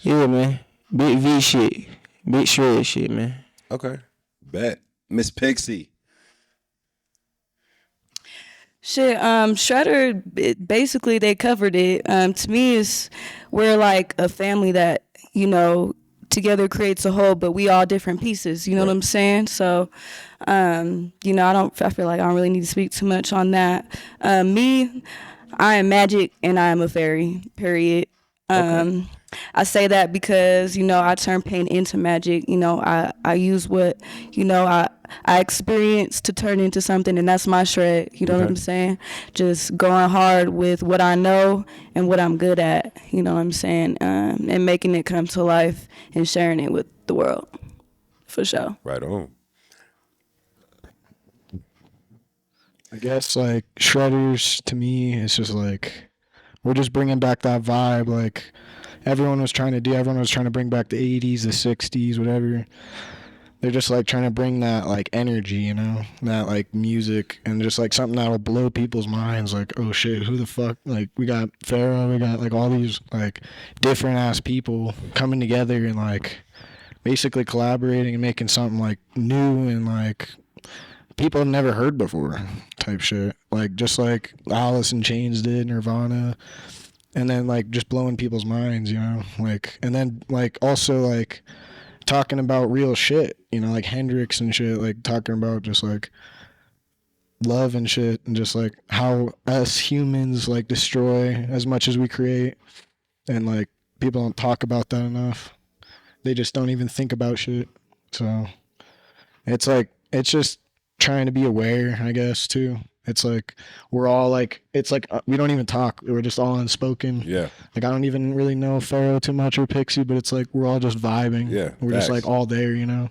yeah, man, big V shit, big shred shit, man. Okay, bet. Miss Pixie. Shit, Shredder, basically they covered it. To me, we're like a family that, you know, together creates a whole, but we all different pieces, you know what I'm saying? So, you know, I feel like I don't really need to speak too much on that. Me, I am magic and I am a fairy, period. I say that because, you know, I turn pain into magic. You know, I use what, you know, I experience to turn into something, and that's my shred. You know what I'm saying? Just going hard with what I know and what I'm good at. You know what I'm saying? And making it come to life and sharing it with the world. For sure. Right on. I guess, like, shredders, to me, it's just like, we're just bringing back that vibe, like, everyone was trying to bring back the 80s, the 60s, whatever. They're just like trying to bring that like energy, you know, that like music, and just like something that will blow people's minds. Like, oh shit, who the fuck? Like, we got Pharaoh, we got like all these like different ass people coming together and like basically collaborating and making something like new and like people have never heard before type shit. Like, just like Alice in Chains did, Nirvana. And then, like, just blowing people's minds, you know? Like, and then, like, also, like, talking about real shit, you know? Like, Hendrix and shit, like, talking about just, like, love and shit. And just, like, how us humans, like, destroy as much as we create. And, like, people don't talk about that enough. They just don't even think about shit. So, it's, like, it's just trying to be aware, I guess, too. It's like we're all like, it's like we don't even talk. We're just all unspoken. Yeah. Like, I don't even really know Pharaoh too much or Pixie, but it's like we're all just vibing. Yeah. We're just like all there, you know?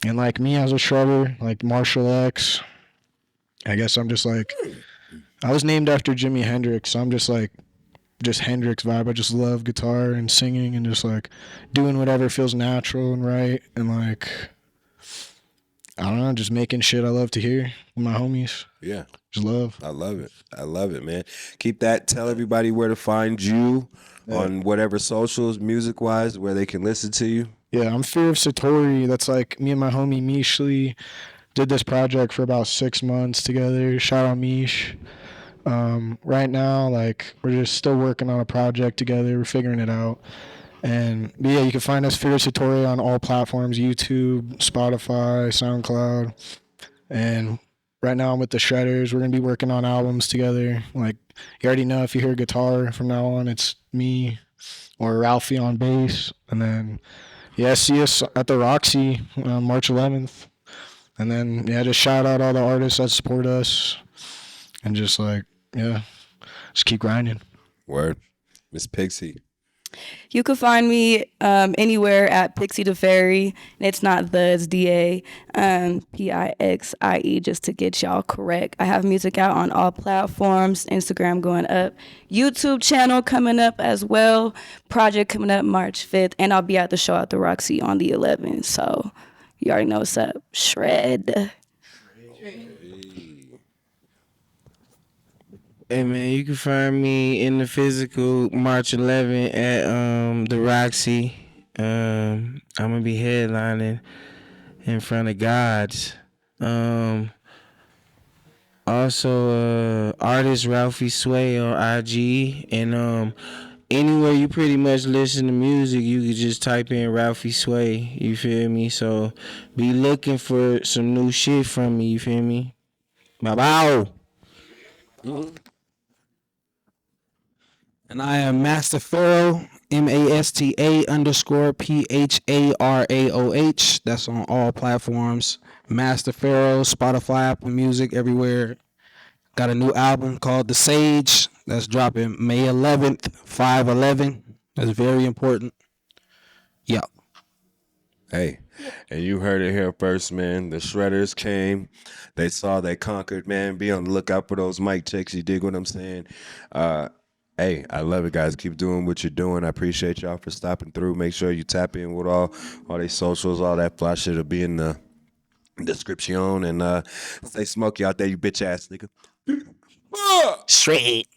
And like me as a shredder, like Marshall X, I guess I'm just like, I was named after Jimi Hendrix. So I'm just like, just Hendrix vibe. I just love guitar and singing and just like doing whatever feels natural and right. And like, I don't know, just making shit I love to hear with my homies. Yeah. Just love. I love it. I love it, man. Keep that. Tell everybody where to find you on whatever socials, music-wise, where they can listen to you. Yeah, I'm Fear of Satori. That's like me and my homie Mishli did this project for about 6 months together. Shout out Mish. Right now, like, we're just still working on a project together. We're figuring it out. And yeah, you can find us Fear of Satori on all platforms, YouTube, Spotify, SoundCloud. And right now I'm with the Shredders. We're going to be working on albums together. Like, you already know, if you hear guitar from now on, it's me or Ralphie on bass. And then, yeah, see us at the Roxy on March 11th. And then, yeah, just shout out all the artists that support us. And just like, yeah, just keep grinding. Word. Miss Pixie. You can find me anywhere at Pixie the Fairy. It's not the, it's DA. Pixie, just to get y'all correct. I have music out on all platforms. Instagram going up. YouTube channel coming up as well. Project coming up March 5th. And I'll be at the show at the Roxy on the 11th. So you already know what's up. Shred. Hey man, you can find me in the physical March 11th at the Roxy. I'm gonna be headlining in front of gods. Also, artist Ralphie Sway on IG, and anywhere you pretty much listen to music, you could just type in Ralphie Sway. You feel me? So be looking for some new shit from me. You feel me? Bye bye. And I am Master Pharaoh, MASTA_PHARAOH. That's on all platforms. Master Pharaoh, Spotify, Apple Music, everywhere. Got a new album called The Sage. That's dropping May 11th, 5/11. That's very important. Yeah. Hey, and you heard it here first, man. The Shredders came. They saw, they conquered, man. Be on the lookout for those mic checks. You dig what I'm saying? Hey, I love it, guys. Keep doing what you're doing. I appreciate y'all for stopping through. Make sure you tap in with all their socials, all that fly shit will be in the description. And stay smoky out there, you bitch ass nigga. Straight.